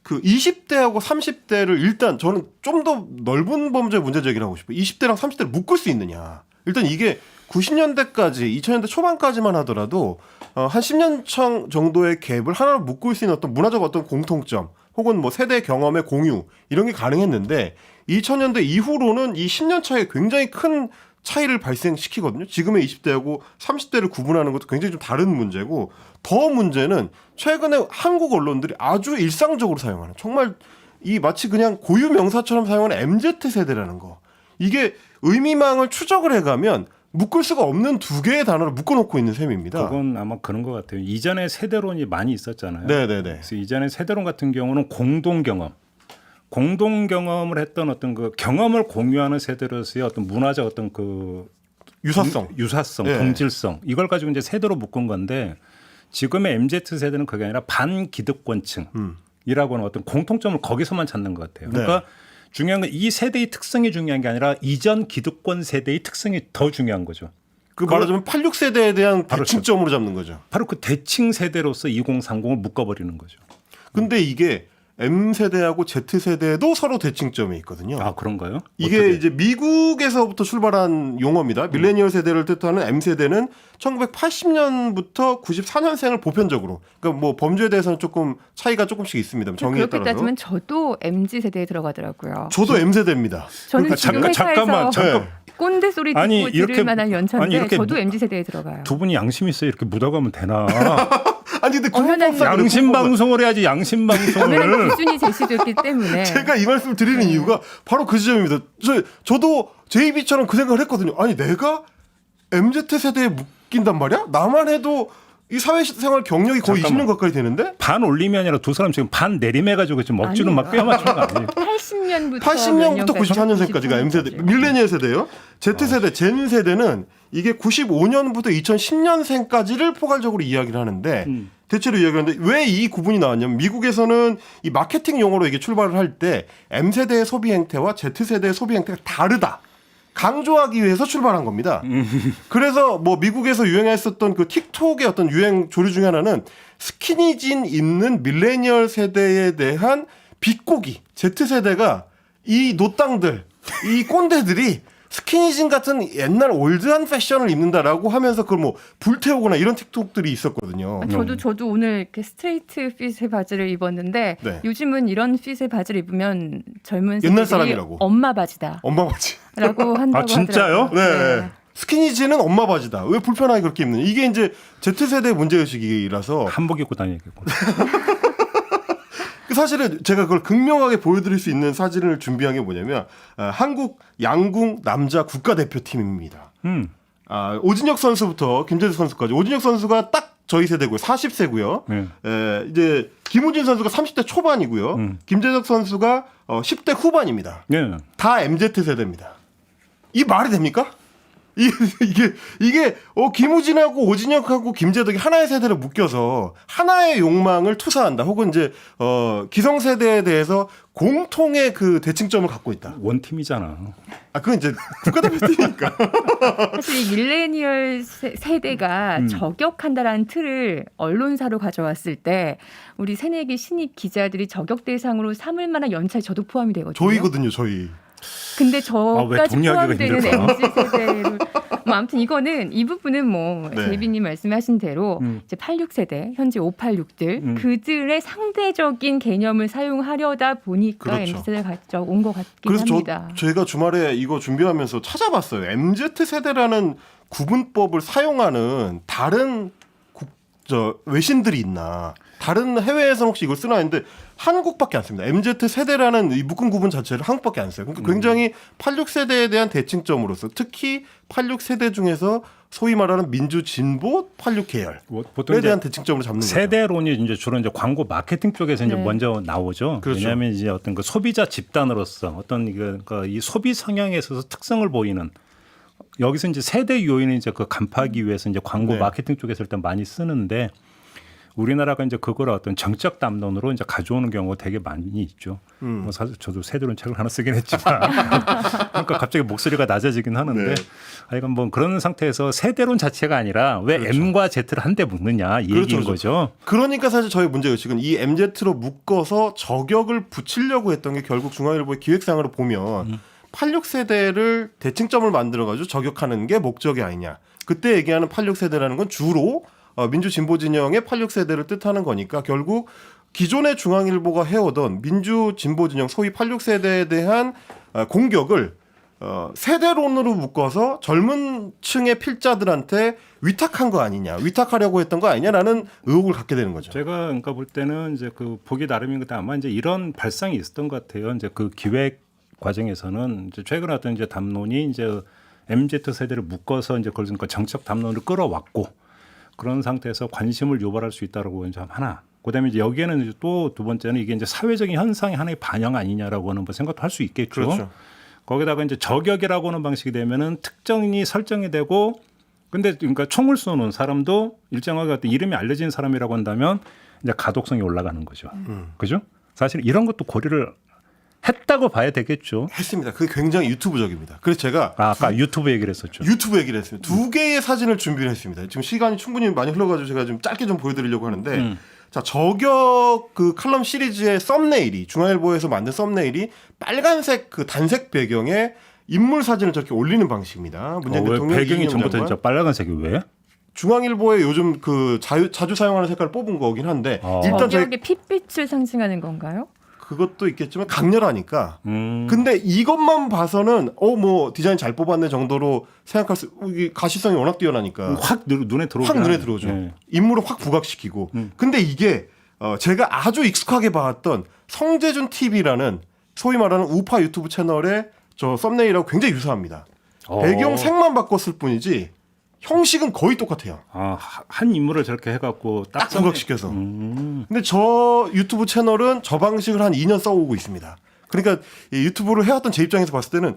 그 20대하고 30대를 일단 저는 좀 더 넓은 범주의 문제 제기를 하고 싶어요. 20대랑 30대를 묶을 수 있느냐. 일단 이게 90년대까지 2000년대 초반까지만 하더라도 한 10년 정도의 갭을 하나로 묶을 수 있는 어떤 문화적 어떤 공통점 혹은 뭐 세대 경험의 공유 이런 게 가능했는데 2000년대 이후로는 이 10년 차에 굉장히 큰 차이를 발생시키거든요. 지금의 20대하고 30대를 구분하는 것도 굉장히 좀 다른 문제고, 더 문제는 최근에 한국 언론들이 아주 일상적으로 사용하는, 정말 이 마치 그냥 고유 명사처럼 사용하는 MZ세대라는 거. 이게 의미망을 추적을 해가면 묶을 수가 없는 두 개의 단어를 묶어놓고 있는 셈입니다. 그건 아마 그런 것 같아요. 이전에 세대론이 많이 있었잖아요. 네네네. 그래서 이전에 세대론 같은 경우는 공동 경험을 했던 어떤 그 경험을 공유하는 세대로서의 어떤 문화적 어떤 그 유사성, 네. 동질성 이걸 가지고 이제 세대로 묶은 건데 지금의 MZ 세대는 그게 아니라 반기득권층이라고 하는 어떤 공통점을 거기서만 찾는 것 같아요. 그러니까 네. 중요한 건 이 세대의 특성이 중요한 게 아니라 이전 기득권 세대의 특성이 더 중요한 거죠. 그 말하자면 86세대에 대한 바로 대칭점으로 잡는 거죠. 바로 그 대칭 세대로서 2030을 묶어버리는 거죠. 근데 이게 M세대하고 Z세대도 서로 대칭점이 있거든요. 아 그런가요? 이게 어떻게? 이제 미국에서부터 출발한 용어입니다. 밀레니얼 세대를 뜻하는 M세대는 1980년부터 94년생을 보편적으로, 그러니까 뭐 범주에 대해서는 조금 차이가 조금씩 있습니다. 정의에 그렇게 따라서. 따지면 저도 MZ 세대에 들어가더라고요. 저도 M세대입니다. 저는 지금 회사에서 잠깐. 꼰대 소리 듣고 아니, 들을 이렇게- 만한 연차인데 아니, 이렇게 저도 MZ 세대에 들어가요. 두 분이 양심 있어요. 이렇게 묻어가면 되나? 아니 근데 언변한 구분법상 양심 방송을 해야지 양심 당연한 방송을. 기준이 제시됐기 때문에 제가 이 말씀을 드리는 이유가 바로 그 지점입니다. 저도 JB처럼 그 생각을 했거든요. 아니 내가 MZ세대에 묶인단 말이야? 나만 해도 이 사회생활 경력이 거의 잠깐만. 20년 가까이 되는데? 반 올림이 아니라 두 사람 지금 반 내림해가지고 지금 억지로 막 빼맞추는 거 아니에요? 80년부터 80년부터 94년생까지가 M세대, 밀레니얼 세대예요. Z세대, Z세대는 이게 95년부터 2010년생까지를 포괄적으로 이야기를 하는데 대체로 이야기하는데 왜 이 구분이 나왔냐면 미국에서는 이 마케팅 용어로 이게 출발을 할 때 M세대의 소비 행태와 Z세대의 소비 행태가 다르다. 강조하기 위해서 출발한 겁니다. 그래서 뭐 미국에서 유행했었던 그 틱톡의 어떤 유행 조류 중에 하나는 스키니진 입는 밀레니얼 세대에 대한 비꼬기. Z세대가 이 노땅들, 이 꼰대들이 스키니진 같은 옛날 올드한 패션을 입는다라고 하면서 그걸 뭐 불태우거나 이런 틱톡들이 있었거든요. 저도 오늘 이렇게 스트레이트 핏의 바지를 입었는데 네. 요즘은 이런 핏의 바지를 입으면 젊은 옛날 세대들이 사람이라고. 엄마 바지다라고 엄마 바지. 한다고 아, 진짜요? 하더라고요. 네. 스키니진은 엄마 바지다. 왜 불편하게 그렇게 입는? 이게 이제 Z세대의 문제의식이라서 한복 입고 다니겠고. 사실은 제가 그걸 극명하게 보여드릴 수 있는 사진을 준비한 게 뭐냐면 한국 양궁 남자 국가대표팀입니다. 오진혁 선수부터 김재석 선수까지. 오진혁 선수가 딱 저희 세대고요. 40세고요. 이제 김우진 선수가 30대 초반이고요. 김재석 선수가 10대 후반입니다. 네. 다 MZ 세대입니다. 이 말이 됩니까? 이게 김우진하고 오진혁하고 김재덕이 하나의 세대로 묶여서 하나의 욕망을 투사한다. 혹은 이제 기성세대에 대해서 공통의 그 대칭점을 갖고 있다. 원팀이잖아. 아 그건 이제 국가대표팀이니까. 사실 이 밀레니얼 세대가 저격한다라는 틀을 언론사로 가져왔을 때 우리 새내기 신입 기자들이 저격 대상으로 삼을 만한 연차에 저도 포함이 되거든요. 저희거든요, 저희. 근데 왜 저까지 동의하기가 포함되는 힘들까? MZ 세대를 뭐 아무튼 이 부분은 뭐 네. 제이비님 말씀하신 대로 이제 86세대 현재 586들 그들의 상대적인 개념을 사용하려다 보니까 그렇죠. MZ세대가 가져온 것 같긴 그래서 합니다. 제가 주말에 이거 준비하면서 찾아봤어요. MZ 세대라는 구분법을 사용하는 다른 외신들이 있나? 다른 해외에서는 혹시 이걸 쓰나 했는데 한국밖에 안 씁니다. MZ 세대라는 이 묶음 구분 자체를 한국밖에 안 써요. 그러니까 굉장히 86세대에 대한 대칭점으로서 특히 86세대 중에서 소위 말하는 민주 진보 86계열에 대한 대칭점으로 잡는 거죠. 세대론이 이제 주로 이제 광고 마케팅 쪽에서 이제 네. 먼저 나오죠. 그렇죠. 왜냐하면 이제 어떤 그 소비자 집단으로서 어떤 그러니까 이 소비 성향에 있어서 특성을 보이는 여기서 이제 세대 요인을 이제 그 간파하기 위해서 이제 광고 네. 마케팅 쪽에서 일단 많이 쓰는데 우리나라가 이제 그걸 어떤 정책 담론으로 이제 가져오는 경우가 되게 많이 있죠. 뭐 사실 저도 세대론 책을 하나 쓰긴 했지만 그러니까 갑자기 목소리가 낮아지긴 하는데 네. 하여간 뭐 그런 상태에서 세대론 자체가 아니라 왜 그렇죠. M과 Z를 한데 묶느냐 이 그렇죠, 얘기인 거죠. 그러니까 사실 저희 문제의식은 이 MZ로 묶어서 저격을 붙이려고 했던 게 결국 중앙일보의 기획상으로 보면 86세대를 대칭점을 만들어가지고 저격하는 게 목적이 아니냐. 그때 얘기하는 86세대라는 건 주로 민주 진보 진영의 86세대를 뜻하는 거니까 결국 기존의 중앙일보가 해오던 민주 진보 진영 소위 86세대에 대한 공격을 세대론으로 묶어서 젊은 층의 필자들한테 위탁한 거 아니냐, 위탁하려고 했던 거 아니냐라는 의혹을 갖게 되는 거죠. 제가 그러니까 볼 때는 이제 그 보기 나름인 건데 아마 이제 이런 발상이 있었던 것 같아요. 이제 그 기획 과정에서는 이제 최근에 어떤 이제 담론이 이제 MZ 세대를 묶어서 이제 그걸 그러니까 정책 담론을 끌어왔고 그런 상태에서 관심을 유발할 수 있다라고 이제 하나. 그다음에 이제 여기에는 또 두 번째는 이게 이제 사회적인 현상의 하나의 반영 아니냐라고 하는 뭐 생각도 할 수 있겠죠. 그렇죠. 거기다가 이제 저격이라고 하는 방식이 되면은 특정이 설정이 되고 근데 그러니까 총을 쏘는 사람도 일정하게 어떤 이름이 알려진 사람이라고 한다면 이제 가독성이 올라가는 거죠. 그죠? 사실 이런 것도 고려를 했다고 봐야 되겠죠. 했습니다. 그게 굉장히 유튜브적입니다. 그래서 제가 아까 유튜브 얘기를 했었죠. 유튜브 얘기를 했습니다. 두 개의 사진을 준비를 했습니다. 지금 시간이 충분히 많이 흘러가지고 제가 좀 짧게 좀 보여드리려고 하는데 자 저격 그 칼럼 시리즈의 썸네일이 중앙일보에서 만든 썸네일이 빨간색 그 단색 배경에 인물 사진을 저렇게 올리는 방식입니다. 문재인 왜 대통령 배경이 이재명 전부터 장관. 진짜 빨간색이 왜? 중앙일보에 요즘 그 자주 사용하는 색깔을 뽑은 거긴 한데 일단 저희 저격의 핏빛을 상징하는 건가요? 그것도 있겠지만 강렬하니까. 근데 이것만 봐서는 뭐 디자인 잘 뽑았네 정도로 생각할 수 이게 가시성이 워낙 뛰어나니까 확 눈에 들어오죠. 확 눈에 들어오죠. 네. 인물을 확 부각시키고. 근데 이게 제가 아주 익숙하게 봐왔던 성재준 TV라는 소위 말하는 우파 유튜브 채널의 저 썸네일하고 굉장히 유사합니다. 배경 색만 바꿨을 뿐이지 형식은 거의 똑같아요. 한 인물을 저렇게 해갖고 딱 부각시켜서. 근데 저 유튜브 채널은 저 방식을 한 2년 써오고 있습니다. 그러니까 이 유튜브를 해왔던 제 입장에서 봤을 때는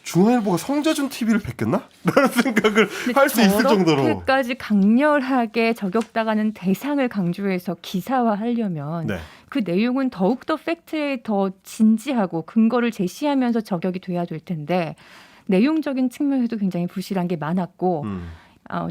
중앙일보가 성재준 TV를 뵙겠나? 라는 생각을 할 수 있을 정도로. 저렇게까지 강렬하게 저격당하는 대상을 강조해서 기사화하려면 네. 그 내용은 더욱더 팩트에 더 진지하고 근거를 제시하면서 저격이 돼야 될 텐데 내용적인 측면에도 굉장히 부실한 게 많았고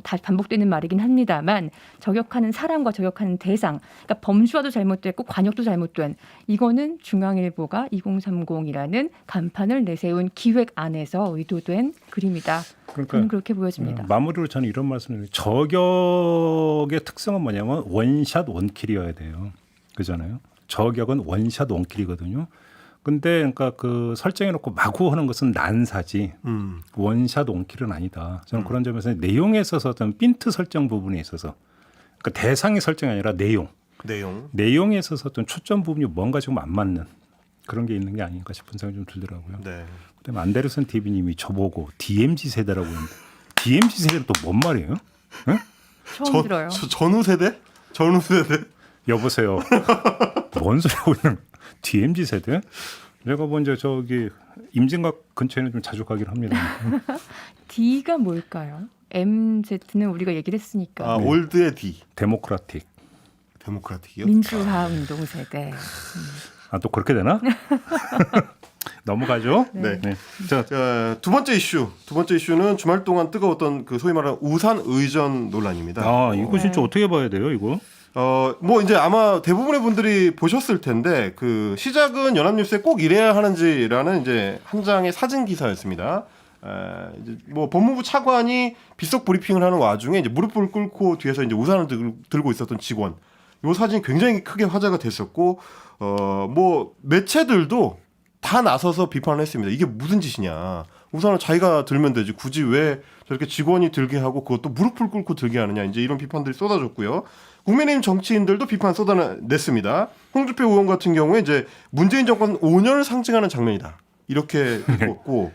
다 반복되는 말이긴 합니다만 저격하는 사람과 저격하는 대상, 그러니까 범주화도 잘못됐고 관역도 잘못된 이거는 중앙일보가 2030이라는 간판을 내세운 기획 안에서 의도된 그림이다. 그러니까 그렇게 보여집니다. 마무리로 저는 이런 말씀을 드려요. 저격의 특성은 뭐냐면 원샷 원킬이어야 돼요. 그잖아요. 저격은 원샷 원킬이거든요. 근데 그러니까 그 설정해 놓고 마구 하는 것은 난사지 원샷 원킬은 아니다. 저는 그런 점에서 내용에 있어서 어떤 핀트 설정 부분에 있어서 그러니까 대상의 설정이 아니라 내용에 있어서 어떤 초점 부분이 뭔가 좀 안 맞는 그런 게 있는 게 아닌가 싶은 생각이 좀 들더라고요. 네. 그다음에 안데르슨 TV님이 저보고 DMZ 세대라고 했는데 DMZ 세대는 또 뭔 말이에요? 응? 처음 들어요. 전후 세대? 여보세요. 뭔 소리 하고 있는 DMZ 세대? 내가 먼저 저기 임진각 근처에는 좀 자주 가긴 합니다. D가 뭘까요? MZ는 우리가 얘기를 했으니까. 올드의 D. 데모크라틱. 데모크라틱이요? 민주화 운동 세대. 또 그렇게 되나? 넘어가죠. 네. 자, 두 번째 이슈는 주말 동안 뜨거웠던 그 소위 말하는 우산 의전 논란입니다. 이거 진짜 어떻게 봐야 돼요, 이거? 뭐 이제 아마 대부분의 분들이 보셨을 텐데 그 시작은 연합뉴스에 꼭 이래야 하는지라는 이제 한 장의 사진 기사였습니다. 이제 뭐 법무부 차관이 빗속 브리핑을 하는 와중에 이제 무릎을 꿇고 뒤에서 이제 우산을 들고 있었던 직원. 요 사진이 굉장히 크게 화제가 됐었고 뭐 매체들도 다 나서서 비판을 했습니다. 이게 무슨 짓이냐. 우산을 자기가 들면 되지. 굳이 왜 저렇게 직원이 들게 하고 그것도 무릎을 꿇고 들게 하느냐. 이제 이런 비판들이 쏟아졌고요. 국민의힘 정치인들도 비판 쏟아냈습니다. 홍준표 의원 같은 경우에 이제 문재인 정권 5년을 상징하는 장면이다. 이렇게 읽었고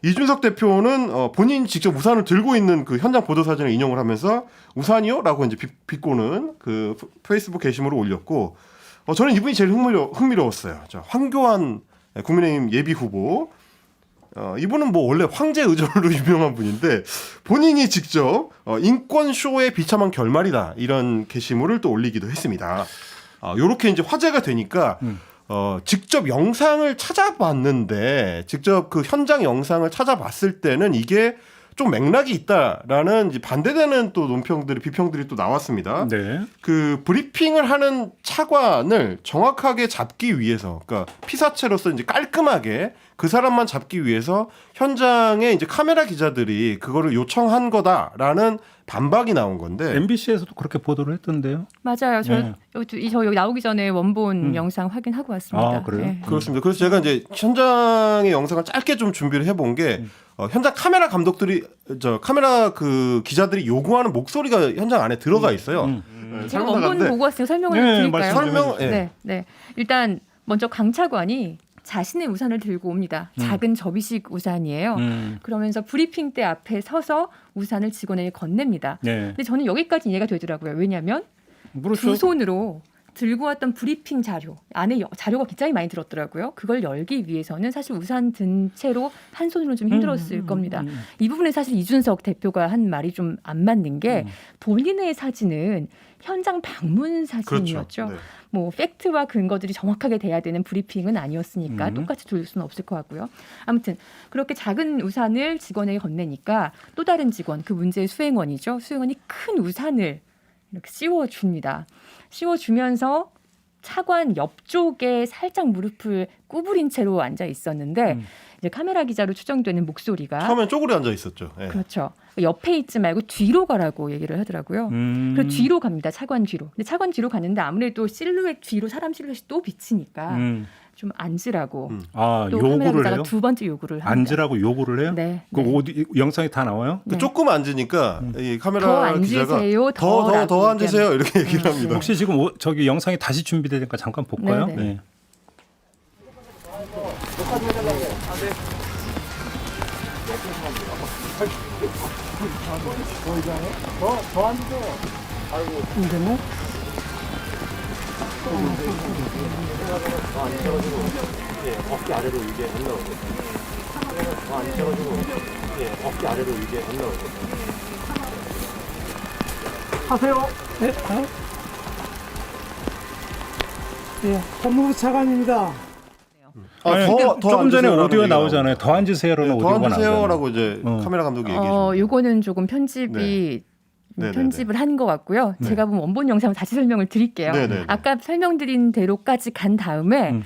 이준석 대표는 본인 직접 우산을 들고 있는 그 현장 보도 사진을 인용을 하면서 우산이요? 라고 이제 비꼬는 그 페이스북 게시물을 올렸고 저는 이분이 제일 흥미로웠어요. 황교안 국민의힘 예비 후보. 이분은 뭐 원래 황제 의전으로 유명한 분인데 본인이 직접 인권 쇼의 비참한 결말이다 이런 게시물을 또 올리기도 했습니다. 요렇게 이제 화제가 되니까 직접 영상을 찾아봤는데 직접 그 현장 영상을 찾아봤을 때는 이게 좀 맥락이 있다라는 이제 반대되는 또 논평들이 비평들이 또 나왔습니다. 네. 그 브리핑을 하는 차관을 정확하게 잡기 위해서, 그러니까 피사체로서 이제 깔끔하게 그 사람만 잡기 위해서 현장에 이제 카메라 기자들이 그거를 요청한 거다라는 반박이 나온 건데 MBC에서도 그렇게 보도를 했던데요. 맞아요. 저 여기 나오기 전에 원본 영상 확인하고 왔습니다. 아, 그래요? 네. 그렇습니다. 그래서 제가 이제 현장의 영상을 짧게 좀 준비를 해본 게 현장 카메라 감독들이 카메라 그 기자들이 요구하는 목소리가 현장 안에 들어가 있어요. 네, 제가 설명 원본 나갔는데 보고 왔어요. 설명을 네, 드릴까요? 설명, 예. 네, 네. 일단 먼저 강 차관이 자신의 우산을 들고 옵니다. 작은 접이식 우산이에요. 그러면서 브리핑 때 앞에 서서 우산을 직원에게 건넵니다. 네. 근데 저는 여기까지 이해가 되더라고요. 왜냐하면 그렇죠. 두 손으로 들고 왔던 브리핑 자료 안에 자료가 굉장히 많이 들었더라고요. 그걸 열기 위해서는 사실 우산 든 채로 한 손으로 좀 힘들었을 겁니다. 이 부분에 사실 이준석 대표가 한 말이 좀 안 맞는 게 본인의 사진은 현장 방문 사진이었죠. 그렇죠. 네. 뭐 팩트와 근거들이 정확하게 돼야 되는 브리핑은 아니었으니까 똑같이 돌릴 수는 없을 것 같고요. 아무튼 그렇게 작은 우산을 직원에게 건네니까 또 다른 직원, 그 문제의 수행원이죠. 수행원이 큰 우산을 이렇게 씌워줍니다. 씌워주면서 차관 옆쪽에 살짝 무릎을 구부린 채로 앉아 있었는데 이제 카메라 기자로 추정되는 목소리가 처음엔 쪼그려 앉아 있었죠. 네. 그렇죠. 옆에 있지 말고 뒤로 가라고 얘기를 하더라고요. 그래서 뒤로 갑니다. 차관 뒤로. 근데 차관 뒤로 가는데 아무래도 실루엣 뒤로 사람 실루엣이 또 비치니까 좀 앉으라고. 또 카메라 요구를 기자가 해요? 두 번째 요구를 합니다. 앉으라고 요구를 해요? 네. 그 네. 어디 영상이 다 나와요? 네. 조금 앉으니까 이 더 카메라 기자가 앉으세요. 더 앉으세요 이렇게 얘기를 합니다. 혹시 지금 저기 영상이 다시 준비되니까 잠깐 볼까요? 네, 네. 네. 근데 어깨 아래로 이게 안 나오고 안 쳐가지고 어깨 아래로 이게 안 나오고 하세요. 네. 네, 법무부 차관입니다. 조금 전에 앉으세요라는 오디오 얘기가 나오잖아요. 더 앉으세요라는 더 오디오가 나오잖아요. 앉으세요라고 이제 카메라 감독이 얘기해 줍니다. 요거는 조금 편집이 네. 편집을 한 것 같고요. 제가 보면 원본 영상을 다시 설명을 드릴게요. 네네네. 아까 설명드린 대로까지 간 다음에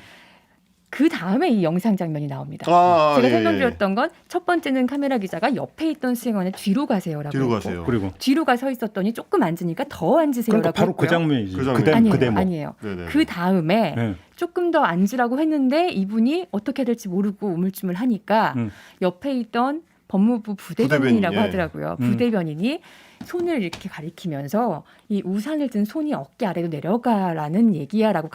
그 다음에 이 영상 장면이 나옵니다. 제가 설명드렸던 건 첫 번째는 카메라 기자가 옆에 있던 수행원에 뒤로 가세요라고 뒤로 했고 가세요. 그리고 뒤로 가 서 있었더니 조금 앉으니까 더 앉으세요라고 그러니까 바로 했고요. 그 장면이지. 그 장면. 그 데모. 아니에요. 네네. 그 다음에 네. 조금 더 앉으라고 했는데 이분이 어떻게 해야 될지 모르고 우물쭈물 하니까 옆에 있던 법무부 부대변인이라고 부대변인, 예. 하더라고요. 부대변인이 손을 이렇게 가리키면서 이 우산을 든 손이 어깨 아래로 내려가라는 얘기야라고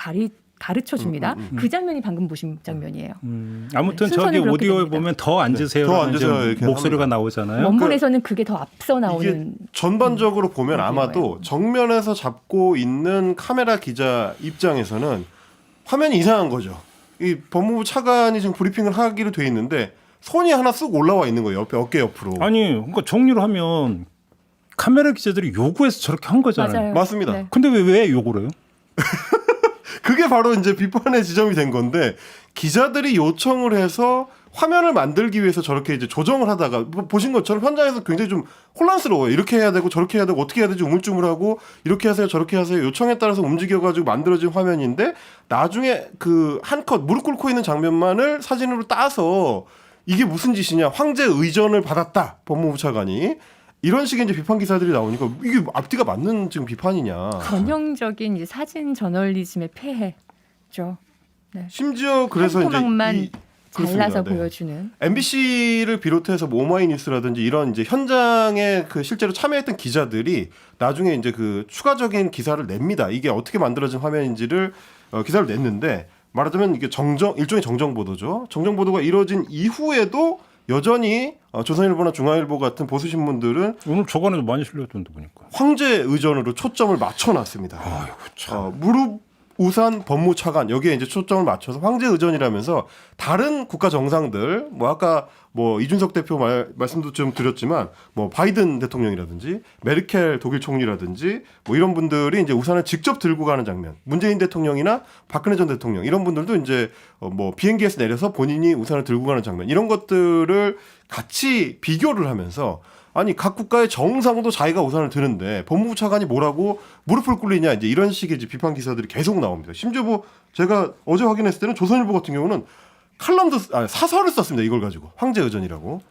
가르쳐 줍니다. 그 장면이 방금 보신 장면이에요. 아무튼 네, 저기 순서는 그렇게 오디오에 됩니다. 보면 더 앉으세요. 더 앉으세요 이렇게 목소리가 합니다. 나오잖아요. 원본에서는 그게 더 앞서 이게 나오는 전반적으로 보면 거예요. 아마도 정면에서 잡고 있는 카메라 기자 입장에서는 화면이 이상한 거죠. 이 법무부 차관이 지금 브리핑을 하기로 돼 있는데 손이 하나 쑥 올라와 있는 거예요. 옆에 어깨 옆으로. 아니, 그러니까 정리를 하면 카메라 기자들이 요구해서 저렇게 한 거잖아요. 맞아요. 맞습니다. 네. 근데 왜 요구를 해요? 그게 바로 이제 비판의 지점이 된 건데 기자들이 요청을 해서 화면을 만들기 위해서 저렇게 이제 조정을 하다가 보신 것처럼 현장에서 굉장히 좀 혼란스러워요. 이렇게 해야 되고 저렇게 해야 되고 어떻게 해야 되지 우물쭈물하고 이렇게 하세요 저렇게 하세요 요청에 따라서 움직여가지고 만들어진 화면인데 나중에 그 한 컷 무릎 꿇고 있는 장면만을 사진으로 따서 이게 무슨 짓이냐? 황제 의전을 받았다. 법무부 차관이. 이런 식의 이제 비판 기사들이 나오니까 이게 앞뒤가 맞는 지금 비판이냐. 전형적인 이제 사진 저널리즘의 폐해죠. 네. 심지어 그래서 이제 만 잘라서 네. 보여주는. MBC를 비롯해서 뭐 오마이뉴스라든지 이런 이제 현장에 그 실제로 참여했던 기자들이 나중에 이제 그 추가적인 기사를 냅니다. 이게 어떻게 만들어진 화면인지를 기사를 냈는데 말하자면 이게 일종의 정정 보도죠. 정정 보도가 이루어진 이후에도 여전히 조선일보나 중앙일보 같은 보수 신문들은 오늘 저거는 많이 실렸던데 보니까 황제 의전으로 초점을 맞춰놨습니다. 아이고 참. 무릎 우산 법무차관 여기에 이제 초점을 맞춰서 황제 의전이라면서 다른 국가 정상들 뭐 아까 뭐 이준석 대표 말씀도 좀 드렸지만 뭐 바이든 대통령이라든지 메르켈 독일 총리라든지 뭐 이런 분들이 이제 우산을 직접 들고 가는 장면, 문재인 대통령이나 박근혜 전 대통령 이런 분들도 이제 뭐 비행기에서 내려서 본인이 우산을 들고 가는 장면 이런 것들을 같이 비교를 하면서 아니 각 국가의 정상도 자기가 우산을 드는데 법무부 차관이 뭐라고 무릎을 꿇리냐 이제 이런 식의 이제 비판 기사들이 계속 나옵니다. 심지어 뭐 제가 어제 확인했을 때는 조선일보 같은 경우는 사설을 썼습니다. 이걸 가지고 황제 의전이라고.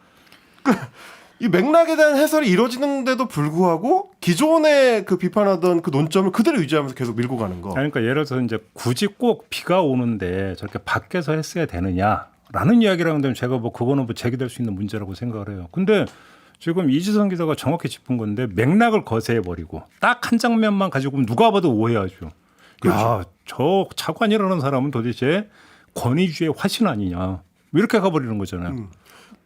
이 맥락에 대한 해설이 이루어지는데도 불구하고 기존에 그 비판하던 그 논점을 그대로 유지하면서 계속 밀고 가는 거. 그러니까 예를 들어서 이제 굳이 꼭 비가 오는데 저렇게 밖에서 했어야 되느냐라는 이야기를 하면 제가 뭐 그거는 뭐 제기될 수 있는 문제라고 생각을 해요. 근데 지금 이지성 기자가 정확히 짚은 건데 맥락을 거세해버리고 딱 한 장면만 가지고 누가 봐도 오해하죠. 그렇죠. 야, 저 차관이라는 사람은 도대체 권위주의 화신 아니냐. 이렇게 가버리는 거잖아요.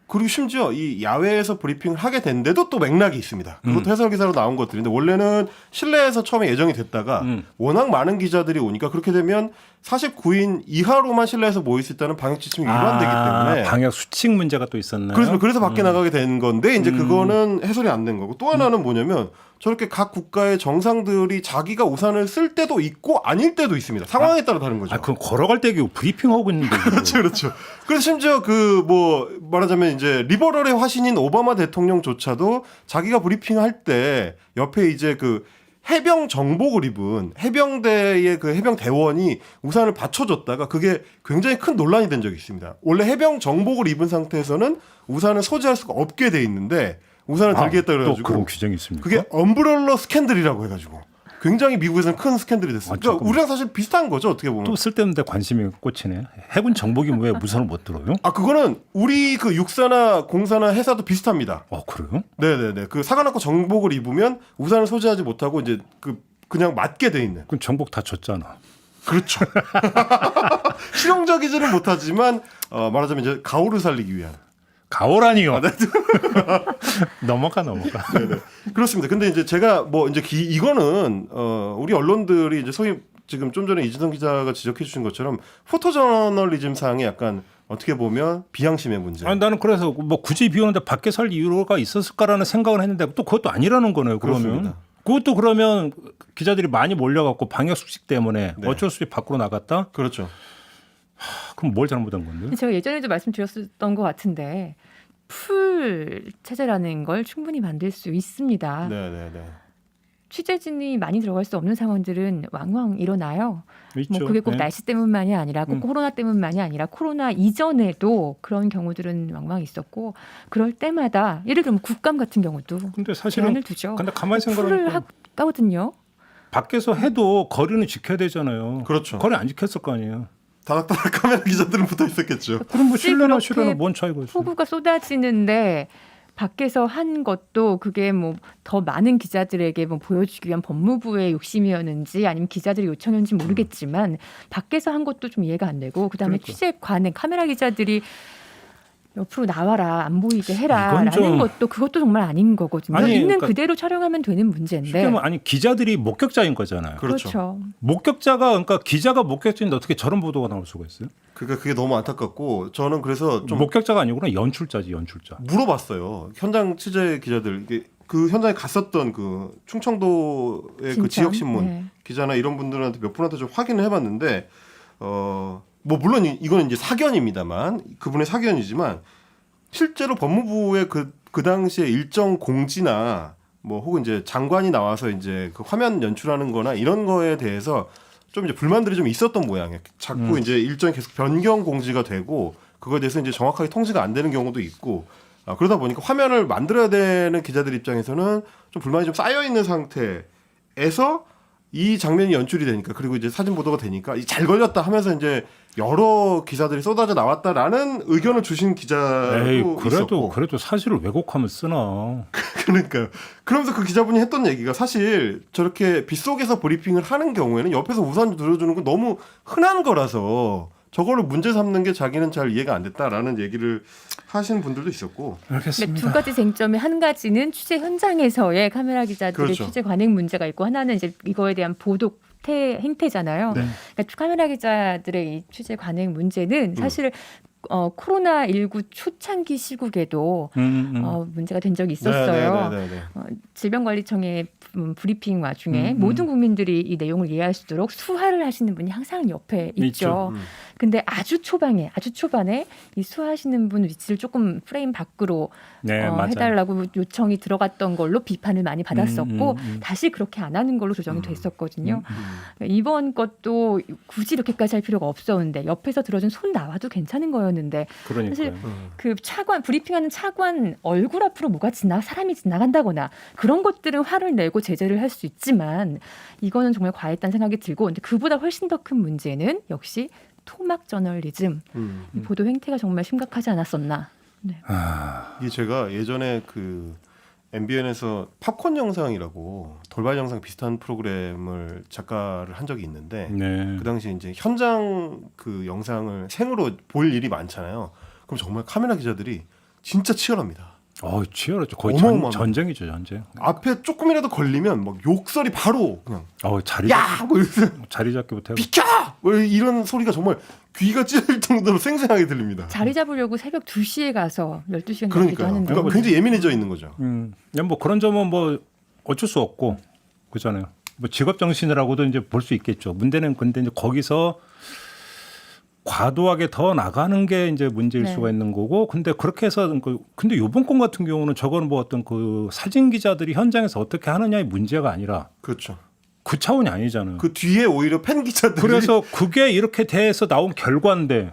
그리고 심지어 이 야외에서 브리핑을 하게 된데도 또 맥락이 있습니다. 그것도 해설 기사로 나온 것들인데 원래는 실내에서 처음에 예정이 됐다가 워낙 많은 기자들이 오니까 그렇게 되면 49인 이하로만 실내에서 모일 수 있다는 방역 지침이 위반되기 때문에 방역 수칙 문제가 또 있었나요? 그래서 밖에 나가게 된 건데 이제 그거는 해설이 안 된 거고 또 하나는 뭐냐면 저렇게 각 국가의 정상들이 자기가 우산을 쓸 때도 있고 아닐 때도 있습니다. 상황에 따라 다른 거죠. 그건 걸어갈 때 브리핑 하고 있는데. 그렇죠. 그래서 심지어 그 뭐 말하자면 이제 리버럴의 화신인 오바마 대통령조차도 자기가 브리핑할 때 옆에 이제 그 해병 정복을 입은 해병대의 그 해병 대원이 우산을 받쳐줬다가 그게 굉장히 큰 논란이 된 적이 있습니다. 원래 해병 정복을 입은 상태에서는 우산을 소지할 수가 없게 돼 있는데 우산을 들게 했다 그래가지고 또 그런 규정이 있습니까? 그게 엄브렐러 스캔들이라고 해가지고 굉장히 미국에서는 큰 스캔들이 됐어요. 그러니까 우리랑 사실 비슷한 거죠 어떻게 보면. 또 쓸데없는데 관심이 꽂히네. 해군 정복이 왜 우산을 못 들어요? 그거는 우리 그 육사나 공사나 해사도 비슷합니다. 그래요? 네네네. 그 사관학교 정복을 입으면 우산을 소지하지 못하고 이제 그냥 맞게 돼 있는. 그럼 정복 다 졌잖아. 그렇죠. 실용적이지는 못하지만 말하자면 이제 가오를 살리기 위한. 가오라니요. 넘어가. 네네. 그렇습니다. 근데 이제 제가 뭐 이제 이거는 우리 언론들이 이제 소위 지금 좀 전에 이지성 기자가 지적해 주신 것처럼 포토저널리즘 상의 약간 어떻게 보면 비양심의 문제. 나는 그래서 뭐 굳이 비 오는데 밖에 살 이유가 있었을까라는 생각을 했는데 또 그것도 아니라는 거네요. 그러면. 그렇습니다. 그것도 그러면 기자들이 많이 몰려갖고 방역 수칙 때문에 네. 어쩔 수 없이 밖으로 나갔다? 그렇죠. 그럼 뭘 잘못한 건데? 제가 예전에도 말씀드렸던 것 같은데 풀 체제라는 걸 충분히 만들 수 있습니다. 네네네. 취재진이 많이 들어갈 수 없는 상황들은 왕왕 일어나요. 있죠. 뭐 그게 꼭 네. 날씨 때문만이 아니라 꼭 코로나 때문만이 아니라 코로나 이전에도 그런 경우들은 왕왕 있었고 그럴 때마다 예를 들면 국감 같은 경우도 근데 사실은 제한을 두죠. 근데 가만히 풀을 생각하면 하거든요. 밖에서 해도 거리는 지켜야 되잖아요. 그렇죠. 거리 안 지켰을 거 아니에요. 다닥다닥 카메라 기자들은 붙어 있었겠죠. 그럼 뭐 실내나 그렇게 실내는 뭔 차이가 있어요? 폭우가 쏟아지는데 밖에서 한 것도 그게 뭐 더 많은 기자들에게 뭐 보여주기 위한 법무부의 욕심이었는지 아니면 기자들의 요청이었는지 모르겠지만 밖에서 한 것도 좀 이해가 안 되고 그다음에 그러니까. 취재 관행 카메라 기자들이 옆으로 나와라 안 보이게 이건 해라라는 좀- 것도 그것도 정말 아닌 거거든요. 아니, 있는 그러니까 그대로 촬영하면 되는 쉽게 문제인데 말하면 아니 기자들이 목격자인 거잖아요. 그렇죠. 목격자가 그러니까 기자가 목격자인데 어떻게 저런 보도가 나올 수가 있어요? 그러니까 그게 너무 안타깝고 저는 그래서 좀 목격자가 아니구나 연출자지 연출자. 물어봤어요. 현장 취재 기자들 이게 그 현장에 갔었던 그 충청도의 그 진짜? 지역 신문 네. 기자나 이런 분들한테 몇 분한테 좀 확인을 해봤는데 뭐 물론 이거는 이제 사견입니다만 그분의 사견이지만 실제로 법무부의 그 당시에 일정 공지나 뭐 혹은 이제 장관이 나와서 이제 그 화면 연출하는-거나 이런 거에 대해서 좀 이제 불만들이 좀 있었던 모양이에요. 자꾸 이제 일정이 계속 변경 공지가 되고 그거에 대해서 이제 정확하게 통지가 안 되는 경우도 있고 그러다 보니까 화면을 만들어야 되는 기자들 입장에서는 좀 불만이 좀 쌓여 있는 상태에서 이 장면이 연출이 되니까 그리고 이제 사진 보도가 되니까 잘 걸렸다 하면서 이제 여러 기사들이 쏟아져 나왔다라는 의견을 주신 기자도 있었고 그래도 사실을 왜곡하면 쓰나. 그러니까요. 그러면서 그 기자분이 했던 얘기가 사실 저렇게 빗속에서 브리핑을 하는 경우에는 옆에서 우산 들어주는 건 너무 흔한 거라서 저거를 문제 삼는 게 자기는 잘 이해가 안 됐다라는 얘기를 하시는 분들도 있었고. 두 가지 쟁점의 한 가지는 취재 현장에서의 카메라 기자들의 그렇죠. 취재 관행 문제가 있고 하나는 이제 이거에 대한 보도 행태잖아요. 네. 그러니까 카메라 기자들의 이 취재 관행 문제는 사실 코로나19 초창기 시국에도 문제가 된 적이 있었어요. 질병관리청의 브리핑 와중에 모든 국민들이 이 내용을 이해할 수 있도록 수화를 하시는 분이 항상 옆에 있죠. 근데 아주 초반에 이 수화하시는 분 위치를 조금 프레임 밖으로 해달라고 요청이 들어갔던 걸로 비판을 많이 받았었고 다시 그렇게 안 하는 걸로 조정이 됐었거든요. 이번 것도 굳이 이렇게까지 할 필요가 없었는데 옆에서 들어준 손 나와도 괜찮은 거였는데 사실 그 차관 브리핑하는 차관 얼굴 앞으로 뭐가 사람이 지나간다거나 그런 것들은 화를 내고 제재를 할 수 있지만 이거는 정말 과했다는 생각이 들고 근데 그보다 훨씬 더 큰 문제는 역시 토막 저널리즘 이 보도 행태가 정말 심각하지 않았었나. 네. 이게 제가 예전에 그 MBN에서 팝콘 영상이라고 돌발 영상 비슷한 프로그램을 작가를 한 적이 있는데 그 당시 이제 현장 그 영상을 생으로 볼 일이 많잖아요. 그럼 정말 카메라 기자들이 진짜 치열합니다. 치열하죠. 거의 전쟁이죠, 전쟁. 앞에 조금이라도 걸리면 막 욕설이 바로 그냥 자리 잡기부터 비켜! 뭐 이런 소리가 정말 귀가 찢어질 정도로 생생하게 들립니다. 자리 잡으려고 새벽 2시에 가서 12시간 그러니까요. 하는데 그러니까 굉장히 예민해져 있는 거죠. 뭐 그런 점은 뭐 어쩔 수 없고 그렇잖아요. 뭐 직업 정신이라고도 이제 볼 수 있겠죠. 문제는 근데 이제 거기서 과도하게 더 나가는 게 이제 문제일 수가 있는 거고, 근데 그렇게 해서 근데 이번 건 같은 경우는 저거는 뭐 어떤 그 사진 기자들이 현장에서 어떻게 하느냐의 문제가 아니라, 그렇죠. 그 차원이 아니잖아요. 그 뒤에 오히려 팬 기자들이 그래서 그게 이렇게 돼서 나온 결과인데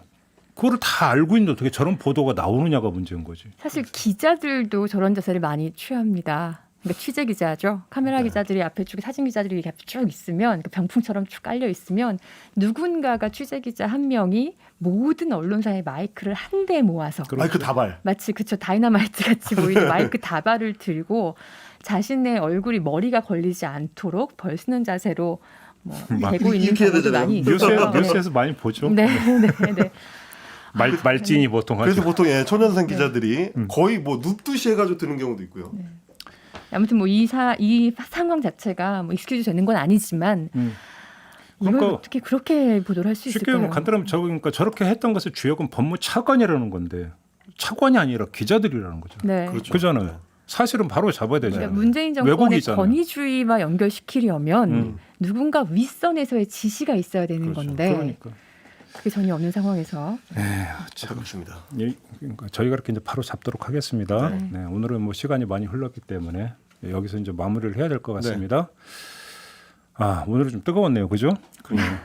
그거를 다 알고 있는데 어떻게 저런 보도가 나오느냐가 문제인 거지. 사실 기자들도 저런 자세를 많이 취합니다. 그러니까 취재 기자죠. 카메라 기자들이 앞에 쭉 사진 기자들이 이렇게 쭉 있으면 병풍처럼 쭉 깔려 있으면 누군가가 취재 기자 한 명이 모든 언론사의 마이크를 한데 모아서 마이크 다발 마치 다이너마이트 같이 보이는 마이크 다발을 들고 자신의 얼굴이 머리가 걸리지 않도록 벌쓰는 자세로 대고 있는 경우도 많이 있어요. 뉴스에서 많이 보죠. 네. 말진이 보통 하죠. 그래서 보통 초년생 기자들이 거의 뭐 눕듯이 해가지고 드는 경우도 있고요. 아무튼 뭐 이 상황 자체가 뭐 익스큐즈 되는 건 아니지만 이걸 어떻게 그렇게 보도를 할 수 있을까요? 쉽게 간단하면 그러니까 저렇게 했던 것의 주역은 법무차관이라는 건데 차관이 아니라 기자들이라는 거죠. 네. 그렇잖아요. 사실은 바로 잡아야 되잖아요. 그러니까 문재인 정권의 권위주의와 연결시키려면 누군가 윗선에서의 지시가 있어야 되는 건데 그러니까. 그게 전혀 없는 상황에서. 그렇습니다. 그러니까 저희가 이렇게 이제 바로 잡도록 하겠습니다. 네, 오늘은 뭐 시간이 많이 흘렀기 때문에 여기서 이제 마무리를 해야 될 것 같습니다. 오늘은 좀 뜨거웠네요, 그죠?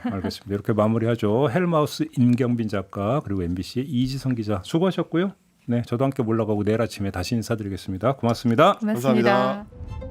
알겠습니다. 이렇게 마무리하죠. 헬마우스 임경빈 작가 그리고 MBC의 이지성 기자 수고하셨고요. 네, 저도 함께 올라가고 내일 아침에 다시 인사드리겠습니다. 고맙습니다. 고맙습니다. 감사합니다.